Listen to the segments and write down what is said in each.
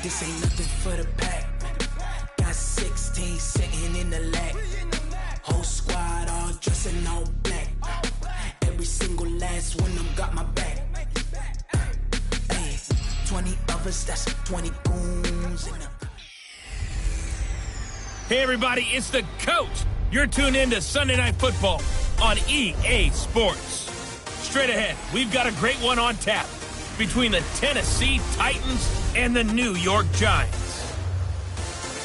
This ain't nothing for the pack. Got 16 sitting in the lap. Whole squad all dressed in all black. Every single last one of them got my back. Hey, 20 of us, that's 20 goons in the... Hey everybody, it's the coach. You're tuned in to Sunday Night Football on EA Sports. Straight ahead, we've got a great one on tap between the Tennessee Titans and the New York Giants.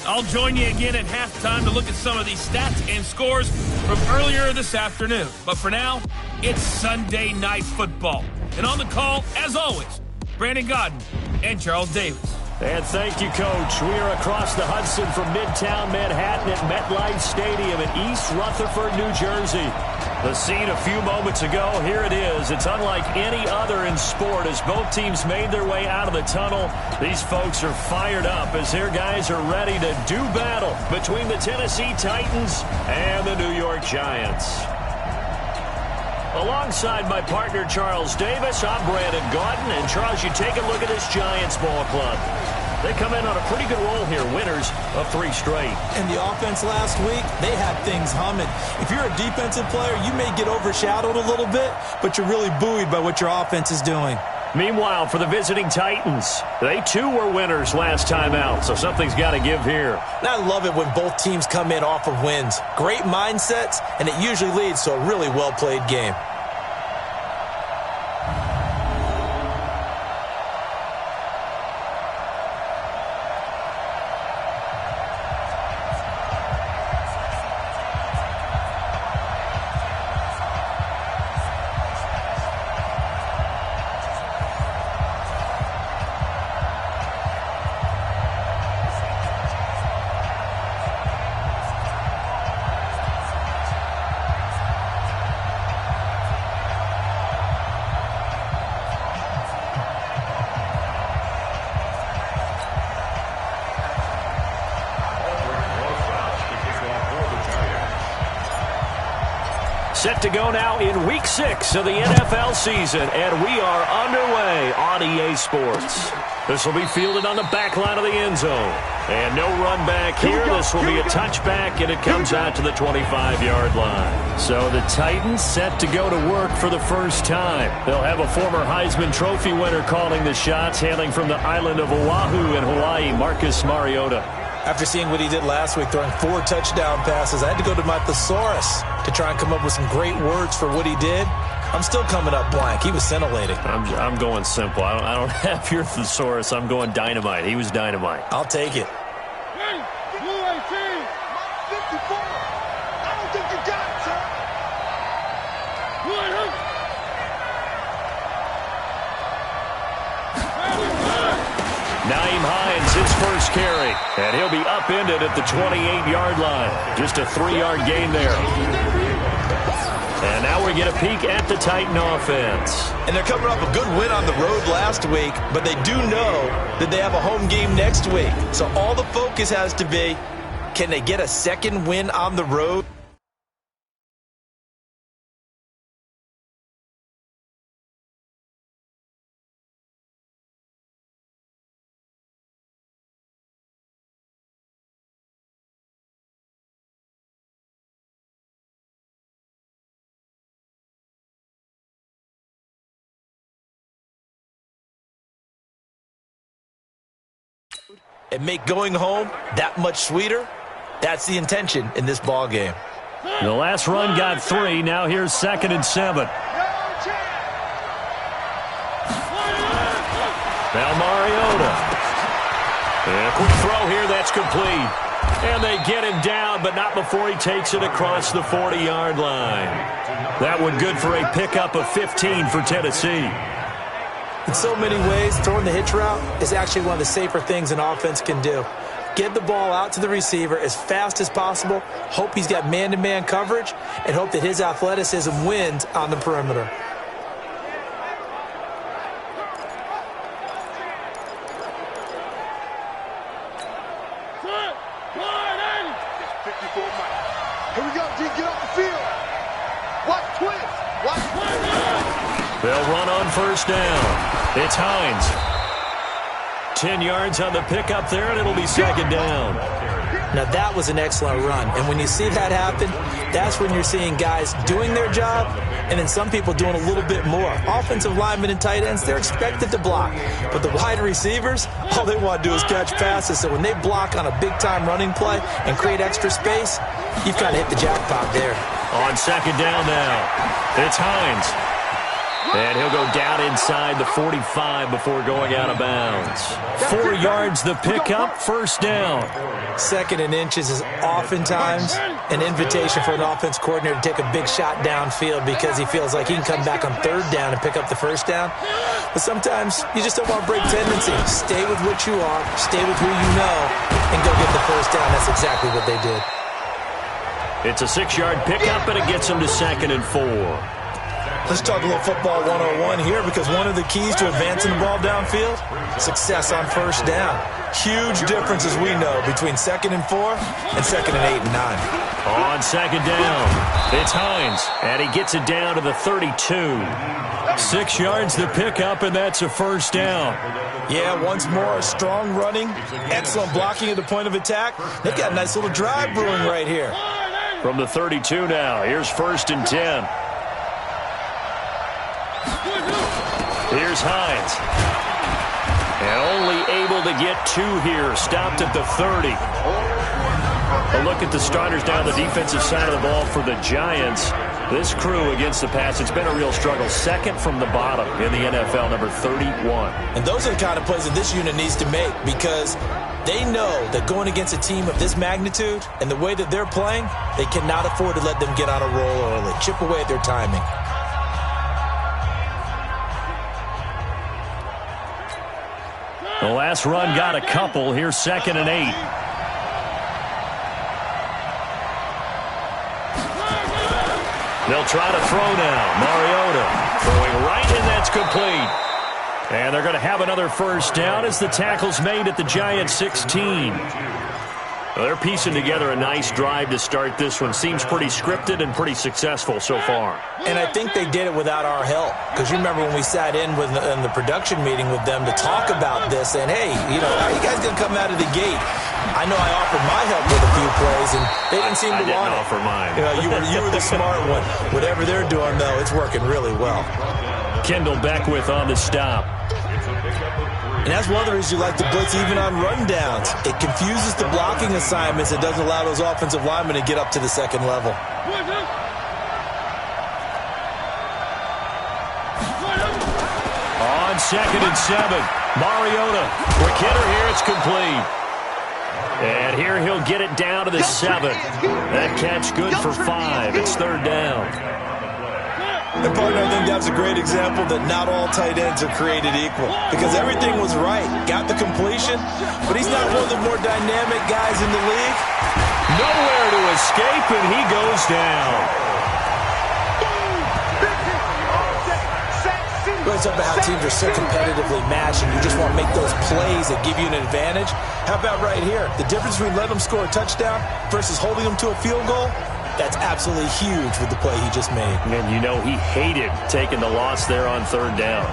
I'll join you again at halftime to look at some of these stats and scores from earlier this afternoon. But for now, it's Sunday Night Football. And on the call, as always, Brandon Godden and Charles Davis. And thank you, Coach. We are across the Hudson from Midtown Manhattan at MetLife Stadium in East Rutherford, New Jersey. The scene a few moments ago, here it is. It's unlike any other in sport as both teams made their way out of the tunnel. These folks are fired up as their guys are ready to do battle between the Tennessee Titans and the New York Giants. Alongside my partner, Charles Davis, I'm Brandon Gaudin. And, Charles, you take a look at this Giants ball club. They come in on a pretty good roll here, winners of 3 straight. And the offense last week, they had things humming. If you're a defensive player, you may get overshadowed a little bit, but you're really buoyed by what your offense is doing. Meanwhile, for the visiting Titans, they too were winners last time out, so something's got to give here. And I love it when both teams come in off of wins. Great mindsets, and it usually leads to a really well-played game. Set to go now in Week 6 of the NFL season, and we are underway on EA Sports. This will be fielded on the back line of the end zone. And no run back here. This will be a touchback, and it comes out to the 25-yard line. So the Titans set to go to work for the first time. They'll have a former Heisman Trophy winner calling the shots, hailing from the island of Oahu in Hawaii, Marcus Mariota. After seeing what he did last week, throwing 4 touchdown passes, I had to go to my thesaurus to try and come up with some great words for what he did. I'm still coming up blank. He was scintillating. I'm going simple. I don't have your thesaurus. I'm going dynamite. He was dynamite. I'll take it. Hey, UAT, 54. I don't think you got it, sir. Nyheim Hines, his first carry, and he'll be upended at the 28-yard line. Just a 3-yard gain there. And now we get a peek at the Titan offense. And they're coming off a good win on the road last week, but they do know that they have a home game next week. So all the focus has to be, can they get a second win on the road? And make going home that much sweeter. That's the intention in this ball game. The last run got 3. Now here's 2nd and 7. Now Mariota. And a quick throw here. That's complete. And they get him down, but not before he takes it across the 40-yard line. That one good for a pickup of 15 for Tennessee. In so many ways, throwing the hitch route is actually one of the safer things an offense can do. Get the ball out to the receiver as fast as possible, hope he's got man-to-man coverage, and hope that his athleticism wins on the perimeter. Here we go, D. Get off the field. Watch twins. Watch twins. They'll run on first down. It's Hines. 10 yards on the pickup there, and it'll be second down. Now, that was an excellent run. And when you see that happen, that's when you're seeing guys doing their job and then some people doing a little bit more. Offensive linemen and tight ends, they're expected to block. But the wide receivers, all they want to do is catch passes. So when they block on a big-time running play and create extra space, you've kind of hit the jackpot there. On second down now, it's Hines. And he'll go down inside the 45 before going out of bounds. 4 yards the pickup, first down. Second and inches is oftentimes an invitation for an offense coordinator to take a big shot downfield because he feels like he can come back on third down and pick up the first down. But sometimes you just don't want to break tendency. Stay with what you are, stay with who you know, and go get the first down. That's exactly what they did. It's a 6-yard pickup, and it gets him to 2nd and 4. Let's talk a little football 101 here because one of the keys to advancing the ball downfield, success on first down. Huge difference, as we know, between 2nd and 4 and 2nd and 8 and 9. On second down, it's Hines, and he gets it down to the 32. 6 yards the pickup, and that's a first down. Yeah, once more, strong running, excellent blocking at the point of attack. They've got a nice little drive brewing right here. From the 32 now, here's 1st and 10. Here's Hines. And only able to get 2 here. Stopped at the 30. A look at the starters down the defensive side of the ball for the Giants. This crew against the pass, it's been a real struggle. Second from the bottom in the NFL, number 31. And those are the kind of plays that this unit needs to make because they know that going against a team of this magnitude and the way that they're playing, they cannot afford to let them get on a roll early. Chip away at their timing. The last run got a couple. Here's 2nd and 8. They'll try to throw now. Mariota throwing right, and that's complete. And they're going to have another first down as the tackle's made at the Giants' 16. Well, they're piecing together a nice drive to start this one. Seems pretty scripted and pretty successful so far. And I think they did it without our help. Because you remember when we sat in the production meeting with them to talk about this, and hey, you know, how are you guys going to come out of the gate? I know I offered my help with a few plays, and they didn't seem to want it. I didn't offer mine. You know, you were the smart one. Whatever they're doing, though, it's working really well. Kendall Beckwith on the stop. And that's one of the reasons you like to blitz even on rundowns. It confuses the blocking assignments. It doesn't allow those offensive linemen to get up to the second level. On 2nd and 7, Mariota. Quick hitter here, it's complete. And here he'll get it down to the 7. That catch good for 5. It's 3rd down. And partner, I think that's a great example that not all tight ends are created equal. Because everything was right. Got the completion, but he's not one of the more dynamic guys in the league. Nowhere to escape, and he goes down. We always talk about how teams are so competitively matched, and you just want to make those plays that give you an advantage. How about right here? The difference between letting them score a touchdown versus holding them to a field goal? That's absolutely huge with the play he just made. And you know he hated taking the loss there on 3rd down.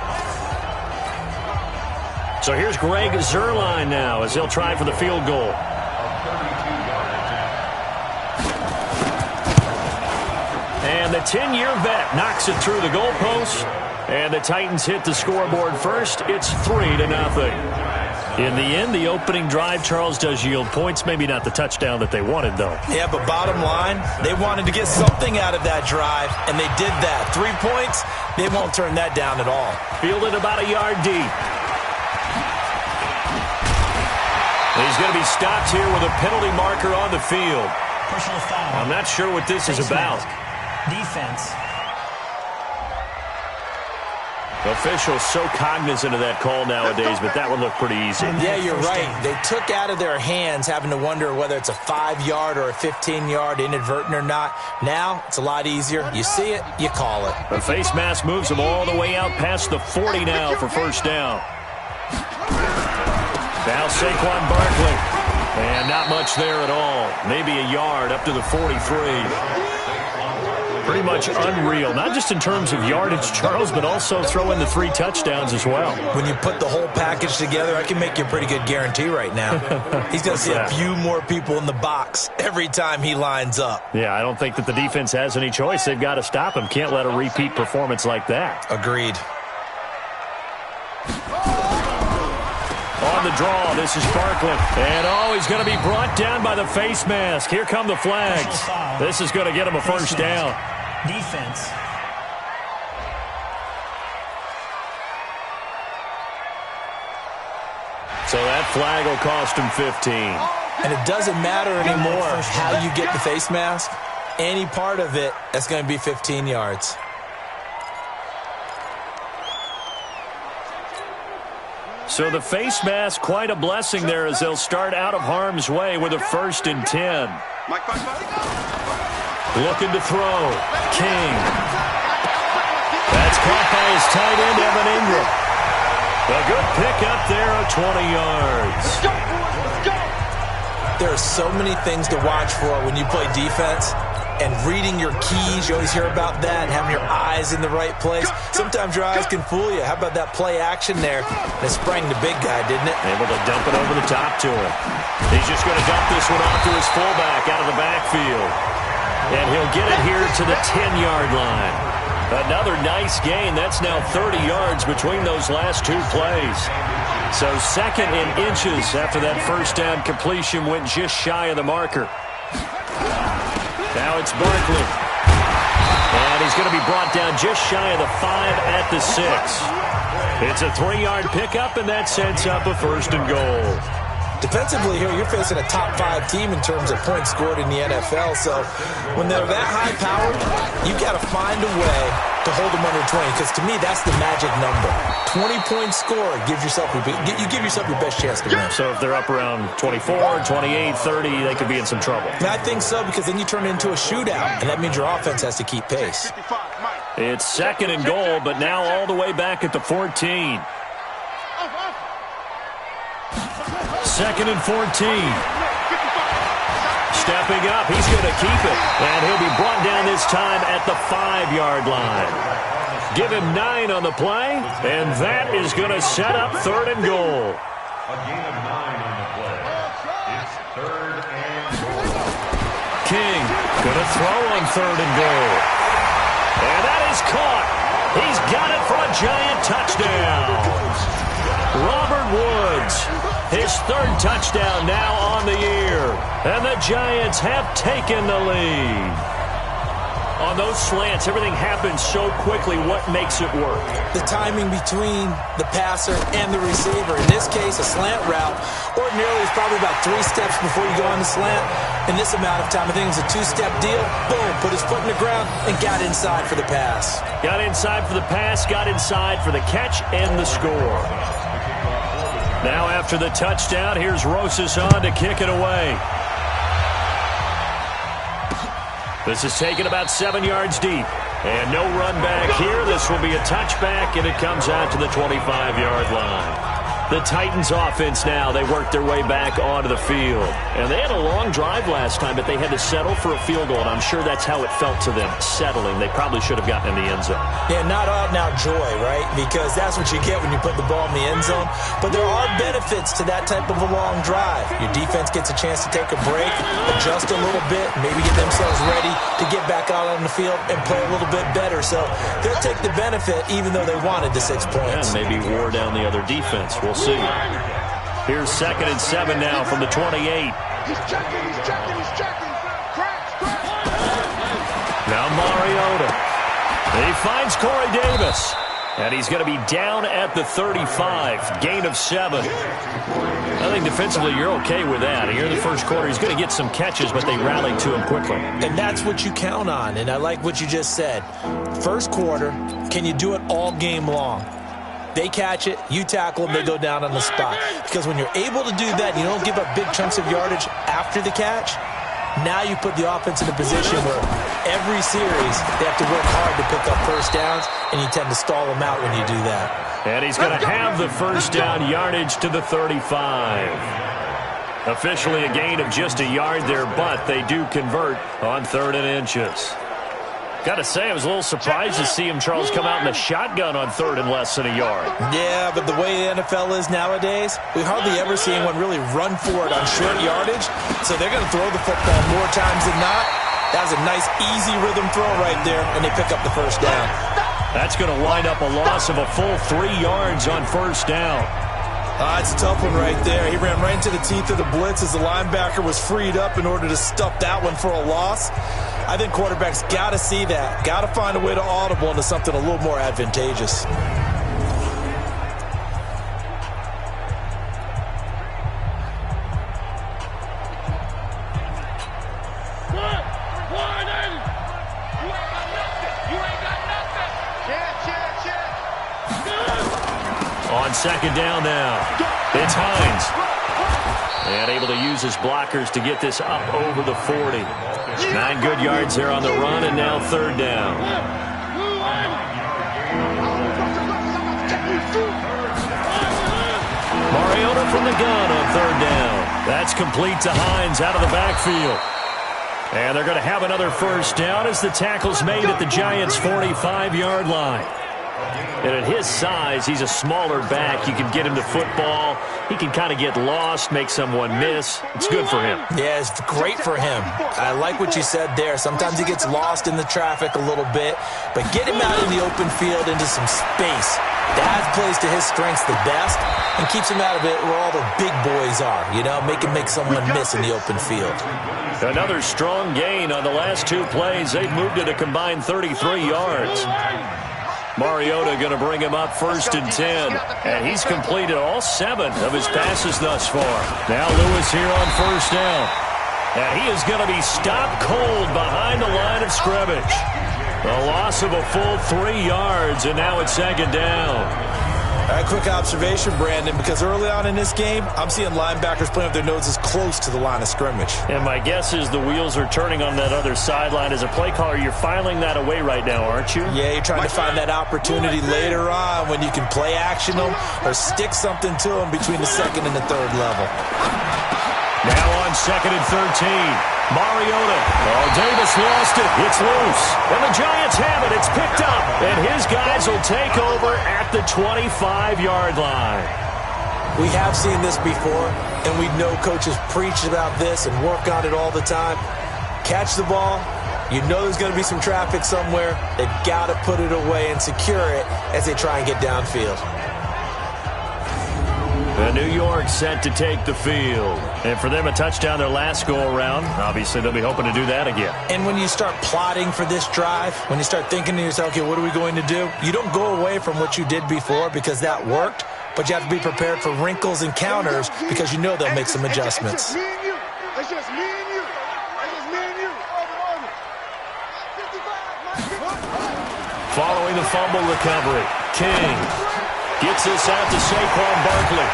So here's Greg Zuerlein now as he'll try for the field goal. And the 10-year vet knocks it through the goalpost. And the Titans hit the scoreboard first. It's 3-0. In the end, the opening drive, Charles, does yield points. Maybe not the touchdown that they wanted, though. Yeah, but bottom line, they wanted to get something out of that drive, and they did that. 3 points, they won't turn that down at all. Fielded about a yard deep. He's going to be stopped here with a penalty marker on the field. Personal foul. I'm not sure what this is about. Defense. Officials so cognizant of that call nowadays, but that would look pretty easy. Yeah, you're right. They took out of their hands having to wonder whether it's a 5-yard or a 15-yard, inadvertent or not. Now, it's a lot easier. You see it, you call it. The face mask moves them all the way out past the 40 now for first down. Now Saquon Barkley. And not much there at all. Maybe a yard up to the 43. Pretty much unreal, not just in terms of yardage, Charles, but also throwing the 3 touchdowns as well. When you put the whole package together, I can make you a pretty good guarantee right now. He's going to see a few more people in the box every time he lines up. Yeah, I don't think that the defense has any choice. They've got to stop him. Can't let a repeat performance like that. Agreed. On the draw, this is Barkley. And, he's going to be brought down by the face mask. Here come the flags. This is going to get him a first down. Defense. So that flag will cost him 15. And it doesn't matter anymore how you get the face mask. Any part of it, that's going to be 15 yards. So the face mask, quite a blessing there as they'll start out of harm's way with a 1st and 10. Looking to throw. King. That's caught by his tight end, Evan Ingram. A good pickup there of 20 yards. There are so many things to watch for when you play defense. And reading your keys, you always hear about that, and having your eyes in the right place. Sometimes your eyes can fool you. How about that play action there? And it sprang the big guy, didn't it? Able to dump it over the top to him. He's just going to dump this one off to his fullback out of the backfield. And he'll get it here to the 10-yard line. Another nice gain. That's now 30 yards between those last 2 plays. So 2nd and inches after that first down completion went just shy of the marker. Now it's Barkley. And he's going to be brought down just shy of the 5 at the 6. It's a 3-yard pickup, and that sets up a 1st and goal. Defensively here, you're facing a top 5 team in terms of points scored in the NFL. So when they're that high-powered, you've got to find a way to hold them under 20. Because to me, that's the magic number. 20 points scored gives yourself you give yourself your best chance to win. So if they're up around 24, 28, 30, they could be in some trouble. And I think so, because then you turn it into a shootout, and that means your offense has to keep pace. It's 2nd and goal, but now all the way back at the 14. 2nd and 14. Stepping up, he's going to keep it. And he'll be brought down this time at the 5-yard line. Give him 9 on the play, and that is going to set up 3rd and goal. A gain of 9 on the play. It's 3rd and goal. King going to throw on 3rd and goal. And that is caught. He's got it for a giant touchdown. Robert Woods, his 3rd touchdown now on the year. And the Giants have taken the lead. On those slants, everything happens so quickly. What makes it work? The timing between the passer and the receiver. In this case, a slant route ordinarily is probably about 3 steps before you go on the slant. In this amount of time, I think it's a 2-step deal. Boom, put his foot in the ground and got inside for the pass. Got inside for the pass, got inside for the catch and the score. Now after the touchdown, here's Rosas on to kick it away. This is taken about 7 yards deep. And no run back here. This will be a touchback, and it comes out to the 25-yard line. The Titans offense now, they worked their way back onto the field. And they had a long drive last time, but they had to settle for a field goal. And I'm sure that's how it felt to them, settling. They probably should have gotten in the end zone. Yeah, not out-and-out joy, right? Because that's what you get when you put the ball in the end zone. But there are benefits to that type of a long drive. Your defense gets a chance to take a break, adjust a little bit, maybe get themselves ready to get back out on the field and play a little bit better. So they'll take the benefit even though they wanted the 6 points. And maybe wore down the other defense. We'll see. Here's 2nd and 7 now from the 28. He's checking. Now Mariota. He finds Corey Davis. And he's going to be down at the 35. Gain of 7. I think defensively you're okay with that. Here in the first quarter, he's going to get some catches, but they rallied to him quickly. And that's what you count on. And I like what you just said. First quarter, can you do it all game long? They catch it, you tackle them, they go down on the spot. Because when you're able to do that, you don't give up big chunks of yardage after the catch. Now you put the offense in a position where every series they have to work hard to pick up first downs, and you tend to stall them out when you do that. And he's going to have the first down yardage to the 35. Officially a gain of just a yard there, but they do convert on 3rd and inches. Got to say, I was a little surprised to see him, Charles, come out in the shotgun on 3rd and less than a yard. Yeah, but the way the NFL is nowadays, we hardly ever see anyone really run for it on short yardage. So they're going to throw the football more times than not. That was a nice, easy rhythm throw right there, and they pick up the first down. That's going to wind up a loss of a full 3 yards on first down. It's a tough one right there. He ran right into the teeth of the blitz as the linebacker was freed up in order to stuff that one for a loss. I think quarterbacks got to see that. Got to find a way to audible into something a little more advantageous. On second down now, it's Hines. And able to use his blockers to get this up over the 40. 9 good yards there on the run, and now 3rd down. Mariota from the gun on 3rd down. That's complete to Hines out of the backfield. And they're going to have another first down as the tackle's made at the Giants' 45-yard line. And at his size, he's a smaller back. You can get him to football. He can kind of get lost, make someone miss. It's good for him. Yeah, it's great for him. I like what you said there. Sometimes he gets lost in the traffic a little bit, but get him out in the open field into some space. That plays to his strengths the best and keeps him out of it where all the big boys are, you know, make someone miss in the open field. Another strong gain on the last 2 plays. They've moved it a combined 33 yards. Mariota going to bring him up 1st and 10. And he's completed all 7 of his passes thus far. Now Lewis here on 1st down. And he is going to be stopped cold behind the line of scrimmage. A loss of a full 3 yards, and now it's 2nd down. All right, quick observation, Brandon, because early on in this game, I'm seeing linebackers playing with their noses close to the line of scrimmage. And my guess is the wheels are turning on that other sideline. As a play caller, you're filing that away right now, aren't you? Yeah, you're trying to find that opportunity later on when you can play action them or stick something to them between the 2nd and the 3rd level. Now on 2nd and 13. Mariota. Oh, Davis lost it. It's loose. And the Giants have it. It's picked up. And his guys will take over at the 25-yard line. We have seen this before, and we know coaches preach about this and work on it all the time. Catch the ball. You know there's going to be some traffic somewhere. They've got to put it away and secure it as they try and get downfield. And New York set to take the field. And for them, a touchdown their last go-around. Obviously, they'll be hoping to do that again. And when you start plotting for this drive, when you start thinking to yourself, okay, what are we going to do? You don't go away from what you did before because that worked, but you have to be prepared for wrinkles and counters because you know they'll make some adjustments. It's just me and you. It's just me and you. It's just me and you. Following the fumble recovery, King gets this out to Saquon Barkley.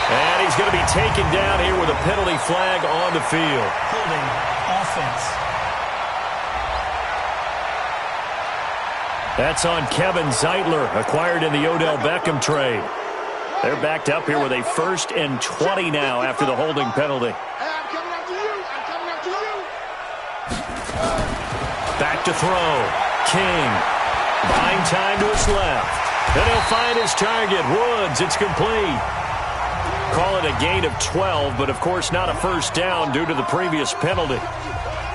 And he's going to be taken down here with a penalty flag on the field. Holding offense. That's on Kevin Zeitler, acquired in the Odell Beckham trade. They're backed up here with a 1st and 20 now after the holding penalty. I'm coming after you. I'm coming after you. Back to throw. King. Buying time to his left. And he'll find his target. Woods. It's complete. Call it a gain of 12, but of course not a first down due to the previous penalty.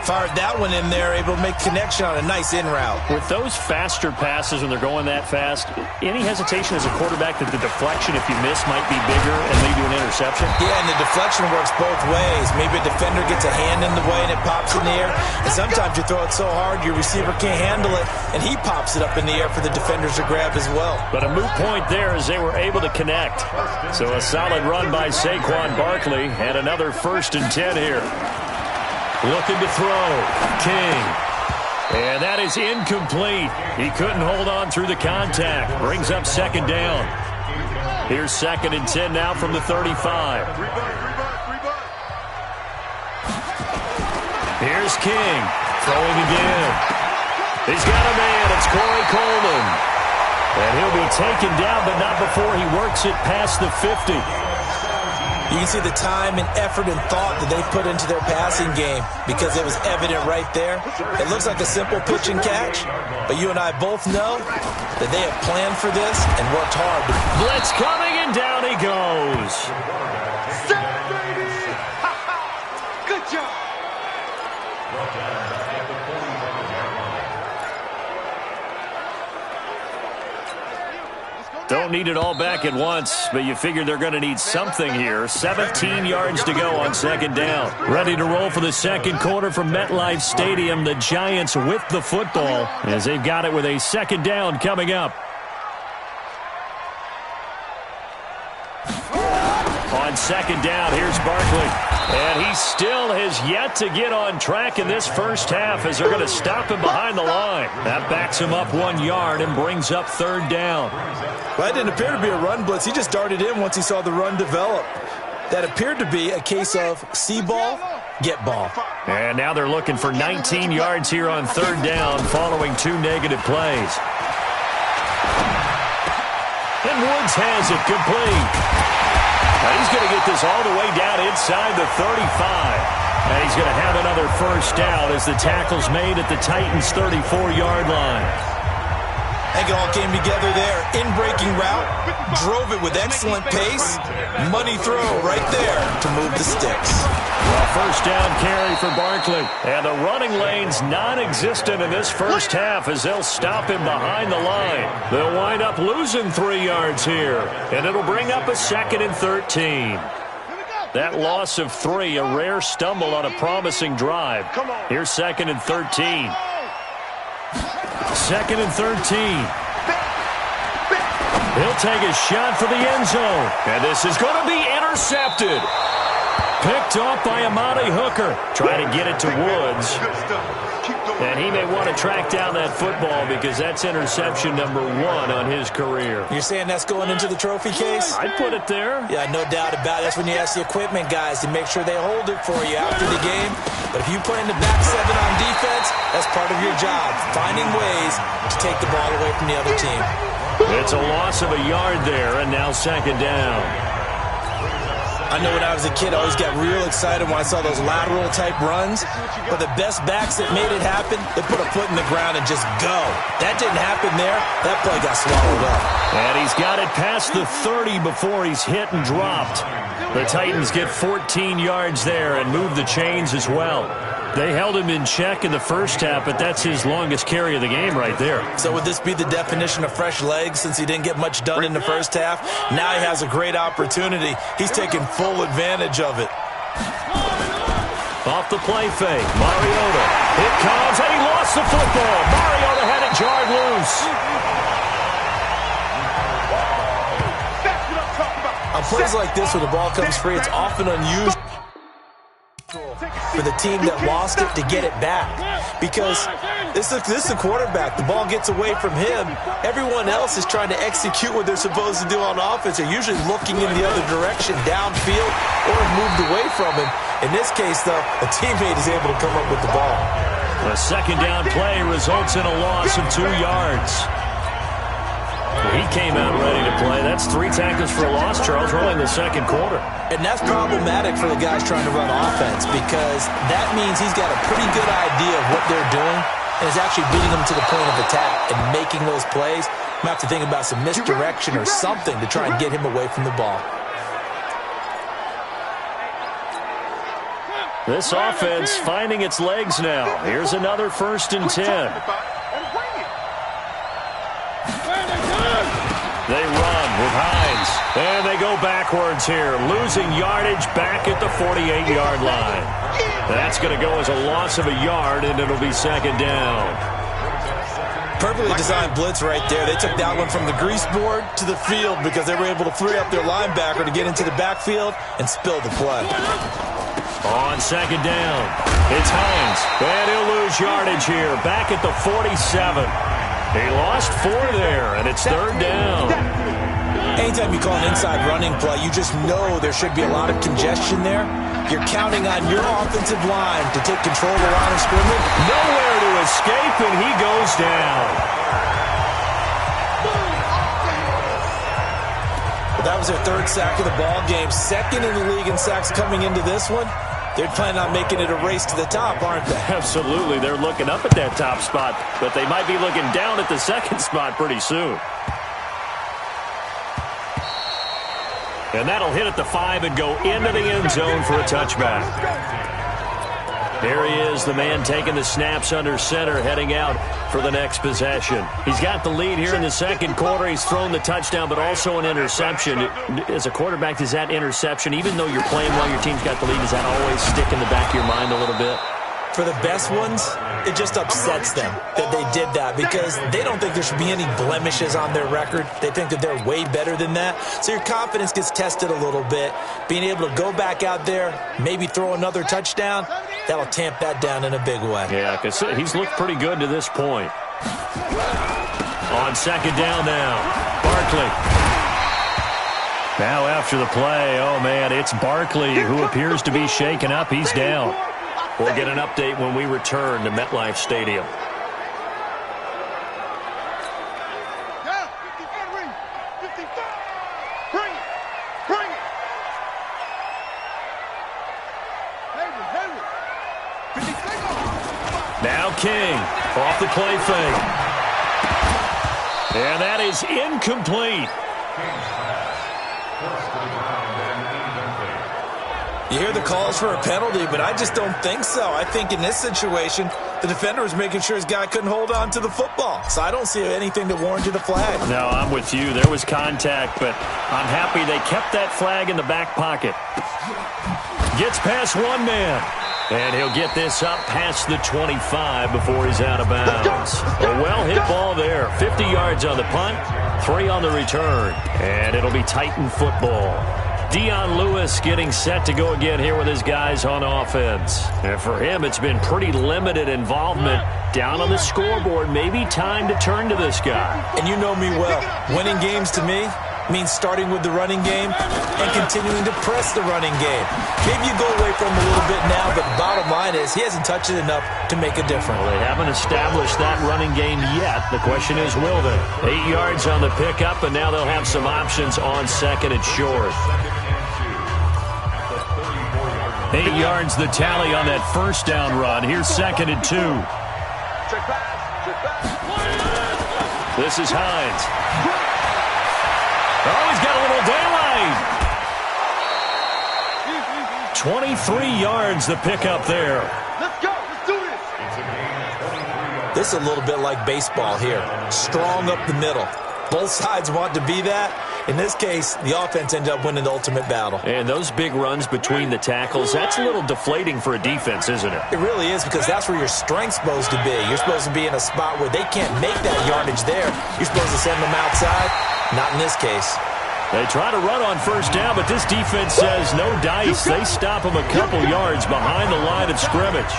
Fired that one in there, able to make connection on a nice in route. With those faster passes when they're going that fast, any hesitation as a quarterback that the deflection, if you miss, might be bigger and lead to an interception? Yeah, and the deflection works both ways. Maybe a defender gets a hand in the way and it pops in the air. And sometimes you throw it so hard your receiver can't handle it, and he pops it up in the air for the defenders to grab as well. But a moot point there as they were able to connect. So a solid run by Saquon Barkley and another 1st and 10 here. Looking to throw. King. And that is incomplete. He couldn't hold on through the contact. Brings up 2nd down. Here's 2nd and 10 now from the 35. Here's King. Throwing again. He's got a man. It's Corey Coleman. And he'll be taken down, but not before he works it past the 50. You can see the time and effort and thought that they put into their passing game because it was evident right there. It looks like a simple pitch and catch, but you and I both know that they have planned for this and worked hard. Blitz coming, and down he goes. Set, baby! Good job. Don't need it all back at once, but you figure they're going to need something here. 17 yards to go on second down. Ready to roll for the second quarter from MetLife Stadium. The Giants with the football as they've got it with a second down coming up. On second down, here's Barkley. And he still has yet to get on track in this first half as they're going to stop him behind the line. That backs him up 1 yard and brings up third down. Well, that didn't appear to be a run blitz. He just darted in once he saw the run develop. That appeared to be a case of see ball, get ball. And now they're looking for 19 yards here on third down following 2 negative plays. And Woods has it complete. Now he's going to get this all the way down inside the 35. And he's going to have another first down as the tackle's made at the Titans' 34-yard line. I think it all came together there. In-breaking route, drove it with excellent pace. Money throw right there to move the sticks. Well, first down carry for Barkley. And the running lane's non-existent in this first half as they'll stop him behind the line. They'll wind up losing 3 yards here. And it'll bring up a 2nd and 13. That loss of 3, a rare stumble on a promising drive. Here's 2nd and 13. 2nd and 13. He'll take a shot for the end zone. And this is going to be intercepted. Picked off by Amani Hooker. Trying to get it to Woods. And he may want to track down that football because that's interception number 1 on his career. You're saying that's going into the trophy case? I'd put it there. Yeah, no doubt about it. That's when you ask the equipment guys to make sure they hold it for you after the game. But if you play in the back 7 on defense, that's part of your job, finding ways to take the ball away from the other team. It's a loss of a yard there, and now second down. I know when I was a kid, I always got real excited when I saw those lateral-type runs. But the best backs that made it happen, they put a foot in the ground and just go. That didn't happen there. That play got swallowed up. And he's got it past the 30 before he's hit and dropped. The Titans get 14 yards there and move the chains as well. They held him in check in the first half, but that's his longest carry of the game right there. So would this be the definition of fresh legs since he didn't get much done in the first half? Now he has a great opportunity. He's taking full advantage of it. Off the play fake, Mariota. It comes, and he lost the football. Mariota had it jarred loose. On plays like this, when the ball comes free, it's often unusual for the team that lost it to get it back. Because this is the quarterback. The ball gets away from him. Everyone else is trying to execute what they're supposed to do on offense. They're usually looking in the other direction, downfield, or moved away from him. In this case, though, a teammate is able to come up with the ball. A second down play results in a loss of 2 yards. He came out ready to play. That's 3 tackles for a loss, Charles, rolling the second quarter. And that's problematic for the guys trying to run offense because that means he's got a pretty good idea of what they're doing and is actually beating them to the point of attack and making those plays. I'm going to have to think about some misdirection or something to try and get him away from the ball. This offense finding its legs now. Here's another 1st and 10. They run with Hines, and they go backwards here, losing yardage back at the 48-yard line. That's going to go as a loss of a yard, and it'll be second down. Perfectly designed blitz right there. They took that one from the grease board to the field because they were able to free up their linebacker to get into the backfield and spill the play. On second down, it's Hines, and he'll lose yardage here, back at the 47. He lost 4 there, and it's third down. Anytime you call an inside running play, you just know there should be a lot of congestion there. You're counting on your offensive line to take control of the line of scrimmage. Nowhere to escape, and he goes down. That was their third sack of the ball game. Second in the league in sacks coming into this one. They're planning on making it a race to the top, aren't they? Absolutely. They're looking up at that top spot, but they might be looking down at the second spot pretty soon. And that'll hit at the 5 and go into the end zone for a touchback. Here he is, the man taking the snaps under center, heading out for the next possession. He's got the lead here in the second quarter. He's thrown the touchdown, but also an interception. As a quarterback, does that interception, even though you're playing while your team's got the lead, does that always stick in the back of your mind a little bit? For the best ones, it just upsets them that they did that because they don't think there should be any blemishes on their record. They think that they're way better than that. So your confidence gets tested a little bit. Being able to go back out there, maybe throw another touchdown, that'll tamp that down in a big way. Yeah, because he's looked pretty good to this point. On second down now, Barkley. Now after the play, oh man, it's Barkley who appears to be shaken up. He's down. We'll get an update when we return to MetLife Stadium. Now King off the play fake. And that is incomplete. You hear the calls for a penalty, but I just don't think so. I think in this situation, the defender was making sure his guy couldn't hold on to the football. So I don't see anything that warranted a flag. No, I'm with you. There was contact, but I'm happy they kept that flag in the back pocket. Gets past one man. And he'll get this up past the 25 before he's out of bounds. A well-hit ball there. 50 yards on the punt, 3 on the return. And it'll be Titan football. Dion Lewis getting set to go again here with his guys on offense. And for him, it's been pretty limited involvement down on the scoreboard. Maybe time to turn to this guy. And you know me well. Winning games to me means starting with the running game and continuing to press the running game. Maybe you go away from him a little bit now, but the bottom line is he hasn't touched it enough to make a difference. Well, they haven't established that running game yet. The question is, will they? 8 yards on the pickup, and now they'll have some options on second and short. 8 yards the tally on that first down run. Here's second and 2. This is Hines. Oh, he's got a little daylight. 23 yards the pickup there. Let's go. Let's do this. This is a little bit like baseball here. Strong up the middle. Both sides want to be that. In this case, the offense ended up winning the ultimate battle. And those big runs between the tackles, that's a little deflating for a defense, isn't it? It really is, because that's where your strength's supposed to be. You're supposed to be in a spot where they can't make that yardage there. You're supposed to send them outside. Not in this case. They try to run on first down, but this defense says no dice. They stop them a couple yards behind the line of scrimmage.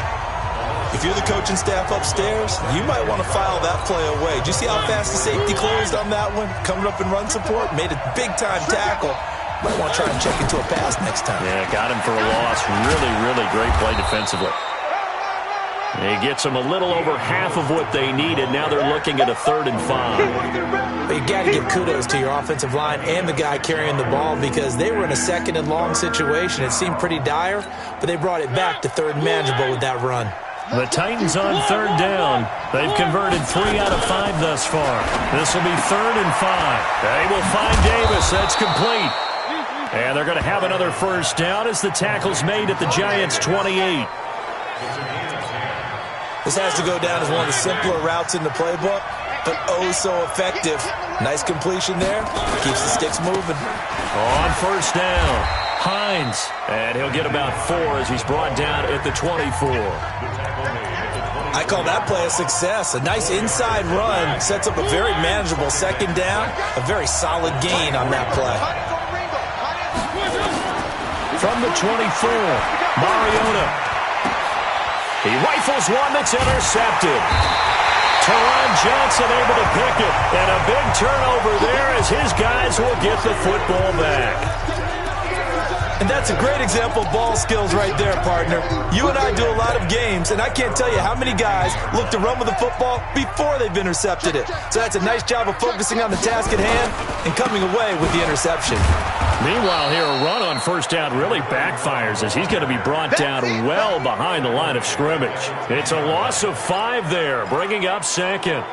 If you're the coaching staff upstairs, you might want to file that play away. Did you see how fast the safety closed on that one? Coming up in run support, made a big-time tackle. Might want to try and check into a pass next time. Yeah, got him for a loss. Really, really great play defensively. He gets them a little over half of what they needed. Now they're looking at a 3rd and 5. But you got to give kudos to your offensive line and the guy carrying the ball, because they were in a 2nd and long situation. It seemed pretty dire, but they brought it back to 3rd and manageable with that run. The Titans on 3rd down. They've converted 3 out of 5 thus far. This will be 3rd and 5. They will find Davis. That's complete. And they're going to have another first down as the tackle's made at the Giants' 28. This has to go down as one of the simpler routes in the playbook, but oh so effective. Nice completion there. Keeps the sticks moving. On first down, Hines. And he'll get about 4 as he's brought down at the 24. I call that play a success. A nice inside run sets up a very manageable 2nd down. A very solid gain on that play. From the 24, Mariota. He rifles one that's intercepted. Teron Johnson able to pick it. And a big turnover there as his guys will get the football back. And that's a great example of ball skills right there, partner. You and I do a lot of games, and I can't tell you how many guys look to run with the football before they've intercepted it. So that's a nice job of focusing on the task at hand and coming away with the interception. Meanwhile, here a run on first down really backfires as he's going to be brought down well behind the line of scrimmage. It's a loss of 5 there, bringing up second.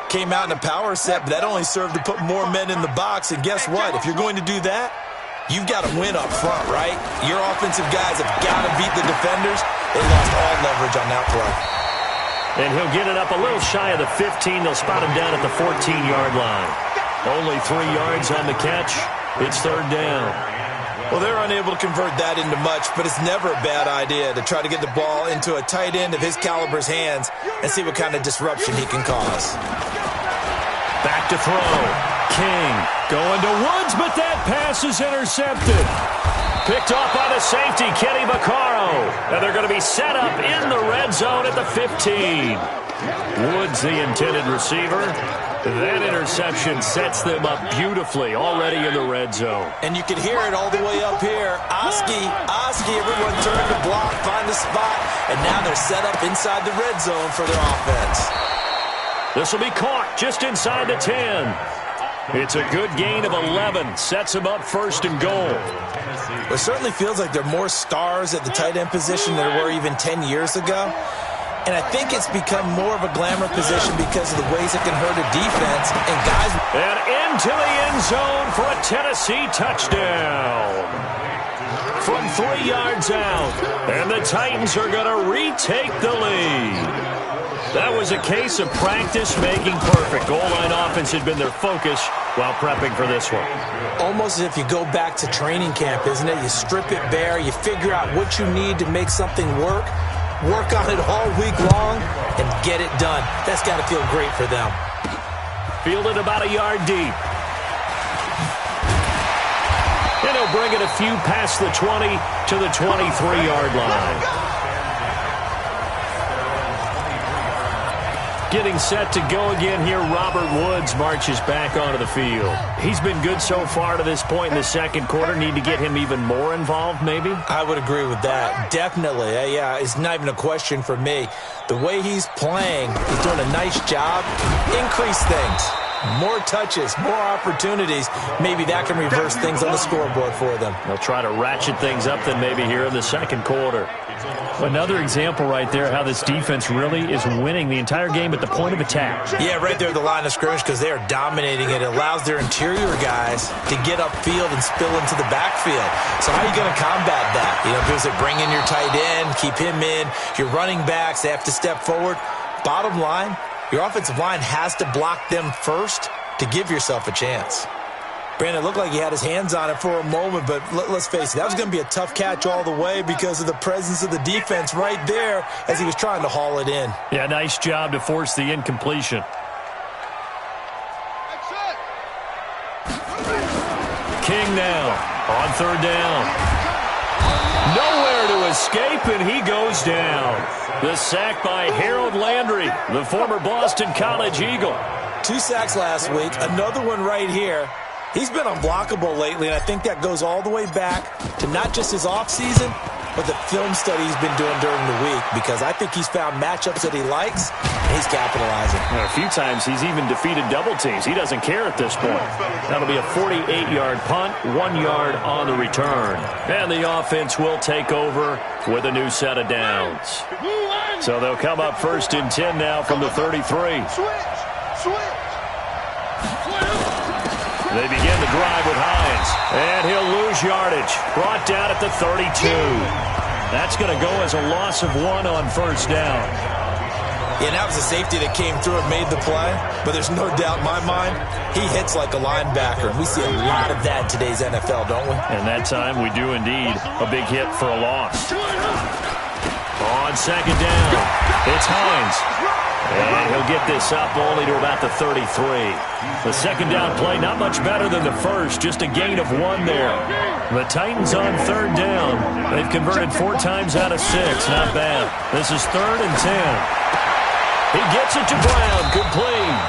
Came out in a power set, but that only served to put more men in the box. And guess what? If you're going to do that, you've got to win up front, right? Your offensive guys have got to beat the defenders. They lost all leverage on that play. And he'll get it up a little shy of the 15. They'll spot him down at the 14-yard line. Only 3 yards on the catch. It's third down. Well, they're unable to convert that into much, but it's never a bad idea to try to get the ball into a tight end of his caliber's hands and see what kind of disruption he can cause. Back to throw. King going to Woods, but that pass is intercepted. Picked off by the safety, Kenny Vaccaro. And they're going to be set up in the red zone at the 15. Woods, the intended receiver. That interception sets them up beautifully already in the red zone. And you can hear it all the way up here. Oski, everyone turned to block, find the spot, and now they're set up inside the red zone for their offense. This will be caught just inside the 10. It's a good gain of 11. Sets them up first and goal. It certainly feels like there are more stars at the tight end position than there were even 10 years ago. And I think it's become more of a glamour position because of the ways it can hurt a defense. And guys... And into the end zone for a Tennessee touchdown. From 3 yards out. And the Titans are going to retake the lead. That was a case of practice making perfect. Goal line offense had been their focus while prepping for this one. Almost as if you go back to training camp, isn't it? You strip it bare. You figure out what you need to make something work. Work on it all week long and get it done. That's got to feel great for them. Fielded about a yard deep. And he'll bring it a few past the 20 to the 23-yard line. Getting set to go again here, Robert Woods marches back onto the field. He's been good so far to this point in the second quarter. Need to get him even more involved, maybe? I would agree with that. Definitely. Yeah, it's not even a question for me. The way he's playing, he's doing a nice job. Increase things. More touches, more opportunities. Maybe that can reverse things on the scoreboard for them. They'll try to ratchet things up then maybe here in the second quarter. Another example right there how this defense really is winning the entire game at the point of attack. Yeah, right there at the line of scrimmage because they are dominating it. It allows their interior guys to get upfield and spill into the backfield. So how are you going to combat that? You know, because they bring in your tight end, keep him in. Your running backs, they have to step forward. Bottom line, your offensive line has to block them first to give yourself a chance. Brandon, it looked like he had his hands on it for a moment, but let's face it, that was going to be a tough catch all the way because of the presence of the defense right there as he was trying to haul it in. Yeah, nice job to force the incompletion. King now on third down. Nowhere to escape, and he goes down. The sack by Harold Landry, the former Boston College Eagle. 2 sacks last week, another one right here. He's been unblockable lately, and I think that goes all the way back to not just his offseason, but the film study he's been doing during the week, because I think he's found matchups that he likes, and he's capitalizing. A few times he's even defeated double teams. He doesn't care at this point. That'll be a 48-yard punt, 1 yard on the return. And the offense will take over with a new set of downs. So they'll come up first and 10 now from the 33. They begin the drive with Hines, and he'll lose yardage. Brought down at the 32. That's going to go as a loss of 1 on first down. Yeah, that was a safety that came through and made the play, but there's no doubt in my mind, he hits like a linebacker. We see a lot of that in today's NFL, don't we? And that time we do indeed. A big hit for a loss. On second down, it's Hines. And he'll get this up only to about the 33. The second down play, not much better than the first, just a gain of 1 there. The Titans on third down. They've converted 4 times out of 6. Not bad. This is third and 10. He gets it to Brown, complete.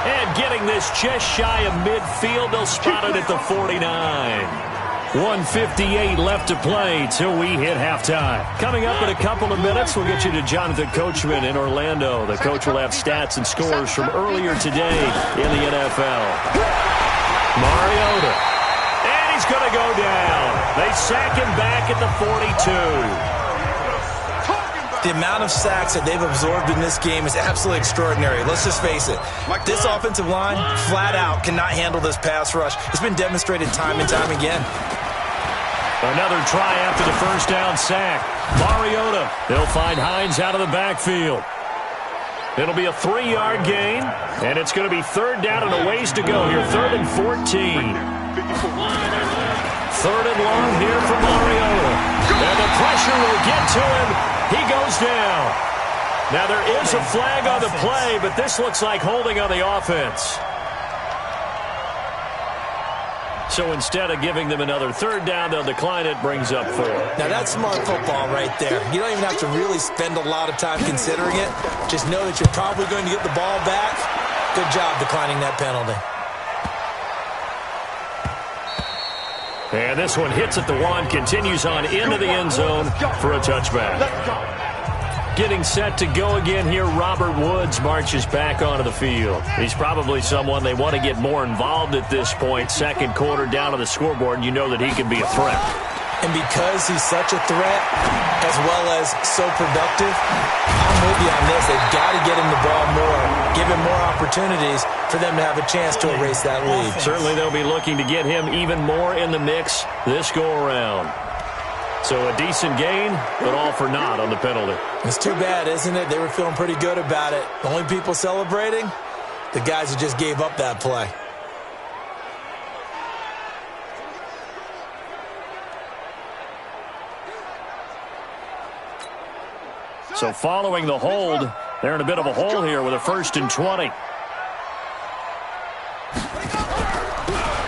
And getting this just shy of midfield, they'll spot it at the 49. 1:58 left to play till we hit halftime. Coming up in a couple of minutes, we'll get you to Jonathan Coachman in Orlando. The coach will have stats and scores from earlier today in the NFL. Mariota. And he's going to go down. They sack him back at the 42. The amount of sacks that they've absorbed in this game is absolutely extraordinary. Let's just face it. This offensive line, flat out, cannot handle this pass rush. It's been demonstrated time and time again. Another try after the first down sack. Mariota. They'll find Hines out of the backfield. It'll be a 3-yard gain, and it's going to be third down and a ways to go here. 3rd and 14. 3rd and long here for Mariota. And the pressure will get to him. He goes down. Now there is a flag on the play, but this looks like holding on the offense. So instead of giving them another 3rd down, they'll decline it, brings up 4. Now that's smart football right there. You don't even have to really spend a lot of time considering it. Just know that you're probably going to get the ball back. Good job declining that penalty. And this one hits at the 1, continues on into the end zone for a touchback. Getting set to go again here, Robert Woods marches back onto the field. He's probably someone they want to get more involved at this point. 2nd quarter down on the scoreboard, and you know that he can be a threat. And because he's such a threat, as well as so productive, I'm with you on this. They've got to get him the ball more, give him more opportunities for them to have a chance to erase that lead. Certainly they'll be looking to get him even more in the mix this go-around. So a decent gain, but all for naught on the penalty. It's too bad, isn't it? They were feeling pretty good about it. The only people celebrating, the guys who just gave up that play. So following the hold, they're in a bit of a hole here with a 1st and 20.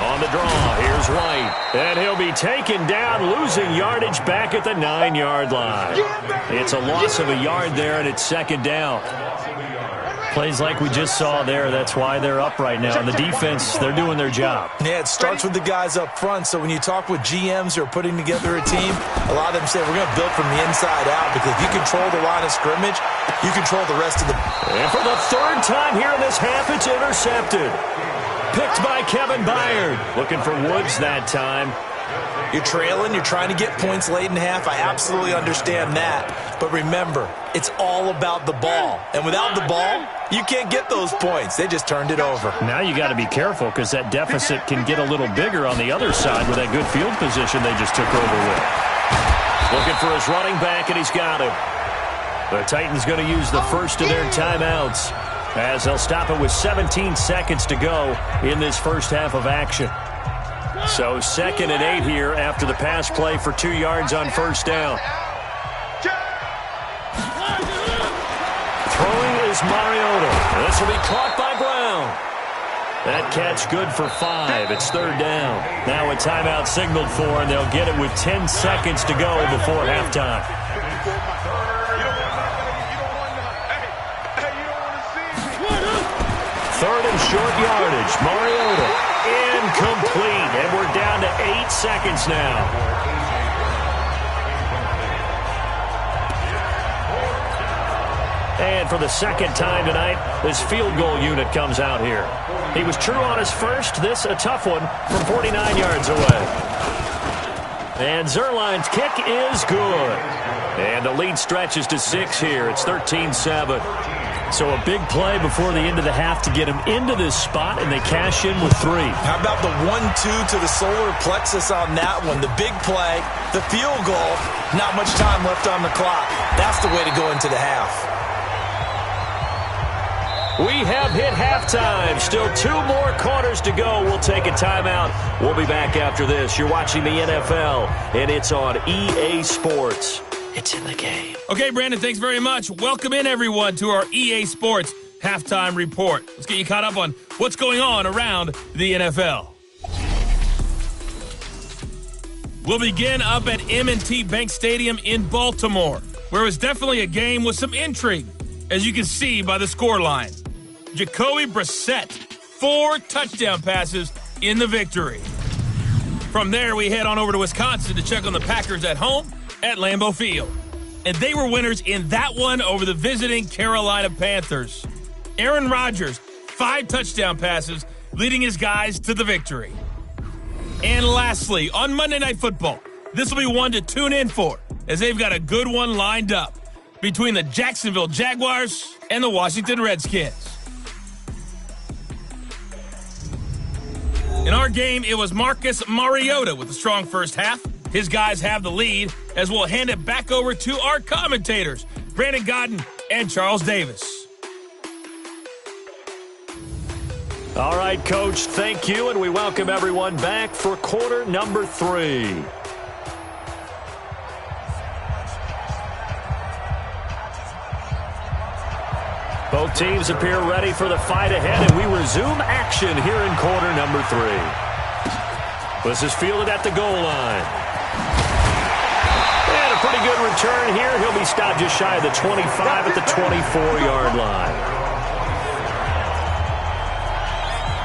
On the draw, here's White. And he'll be taken down, losing yardage back at the 9-yard line. It's a loss of a yard there, and it's 2nd down. Plays like we just saw there, that's why they're up right now. And the defense, they're doing their job. Yeah, it starts with the guys up front. So when you talk with GMs who are putting together a team, a lot of them say, we're going to build from the inside out, because if you control the line of scrimmage, you control the rest of the... And for the 3rd time here in this half, it's intercepted. Picked by Kevin Byard. Looking for Woods that time. You're trailing. You're trying to get points late in the half. I absolutely understand that. But remember, it's all about the ball. And without the ball, you can't get those points. They just turned it over. Now you got to be careful, because that deficit can get a little bigger on the other side with that good field position they just took over with. Looking for his running back, and he's got him. The Titans going to use the first of their timeouts, as they'll stop it with 17 seconds to go in this first half of action. So 2nd and 8 here after the pass play for 2 yards on 1st down. Throwing is Mariota. This will be caught by Brown. That catch good for 5. It's 3rd down. Now a timeout signaled for, and they'll get it with 10 seconds to go before halftime. Third and short yardage. Mariota incomplete. And we're down to 8 seconds now. And for the 2nd time tonight, this field goal unit comes out here. He was true on his first. This a tough one from 49 yards away. And Zuerlein's kick is good. And the lead stretches to 6 here. It's 13-7. So a big play before the end of the half to get him into this spot, and they cash in with 3. How about the 1-2 to the solar plexus on that one? The big play, the field goal, not much time left on the clock. That's the way to go into the half. We have hit halftime. Still 2 more quarters to go. We'll take a timeout. We'll be back after this. You're watching the NFL, and it's on EA Sports. It's in the game. Okay, Brandon, thanks very much. Welcome in, everyone, to our EA Sports Halftime Report. Let's get you caught up on what's going on around the NFL. We'll begin up at M&T Bank Stadium in Baltimore, where it was definitely a game with some intrigue, as you can see by the scoreline. Jacoby Brissett, 4 touchdown passes in the victory. From there, we head on over to Wisconsin to check on the Packers at home at Lambeau Field. And they were winners in that one over the visiting Carolina Panthers. Aaron Rodgers, 5 touchdown passes, leading his guys to the victory. And lastly, on Monday Night Football, this will be one to tune in for, as they've got a good one lined up between the Jacksonville Jaguars and the Washington Redskins. In our game, it was Marcus Mariota with a strong first half. His guys have the lead, as we'll hand it back over to our commentators, Brandon Godden and Charles Davis. All right, Coach, thank you, and we welcome everyone back for quarter number 3. Both teams appear ready for the fight ahead, and we resume action here in quarter number 3. This is fielded at the goal line. And a pretty good return here. He'll be stopped just shy of the 25 at the 24-yard line.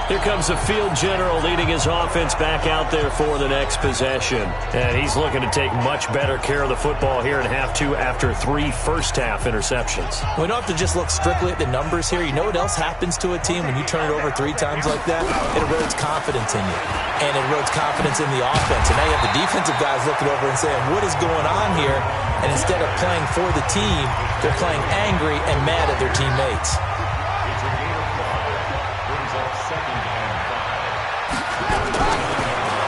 Here comes the field general leading his offense back out there for the next possession. And he's looking to take much better care of the football here in half 2 after 3 first-half interceptions. We don't have to just look strictly at the numbers here. You know what else happens to a team when you turn it over 3 times like that? It erodes confidence in you. And it erodes confidence in the offense. And now you have the defensive guys looking over and saying, what is going on here? And instead of playing for the team, they're playing angry and mad at their teammates.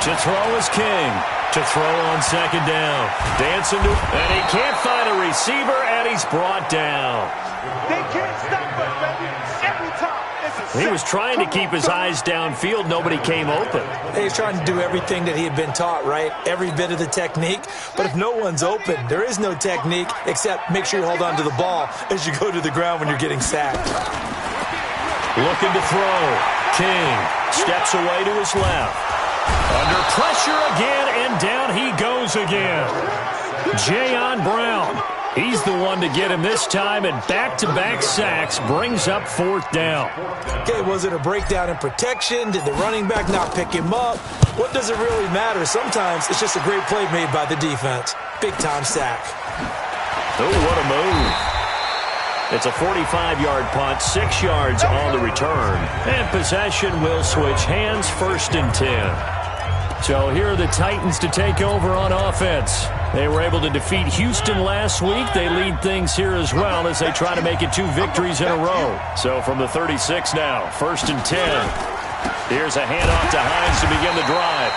To throw is King. To throw on second down. Dancing to, and he can't find a receiver, and he's brought down. They can't stop us, baby. Every time. He was trying to keep his eyes downfield. Nobody came open. He's trying to do everything that he had been taught, right? Every bit of the technique. But if no one's open, there is no technique except make sure you hold on to the ball as you go to the ground when you're getting sacked. Looking to throw. King steps away to his left. Under pressure again, and down he goes again. Jayon Brown, he's the one to get him this time, and back-to-back sacks brings up 4th down. Okay, was it a breakdown in protection? Did the running back not pick him up? What does it really matter? Sometimes it's just a great play made by the defense. Big-time sack. Oh, what a move. It's a 45-yard punt, 6 yards on the return. And possession will switch hands, 1st and 10. So here are the Titans to take over on offense. They were able to defeat Houston last week. They lead things here as well as they try to make it 2 victories in a row. So from the 36 now, 1st and 10. Here's a handoff to Hines to begin the drive.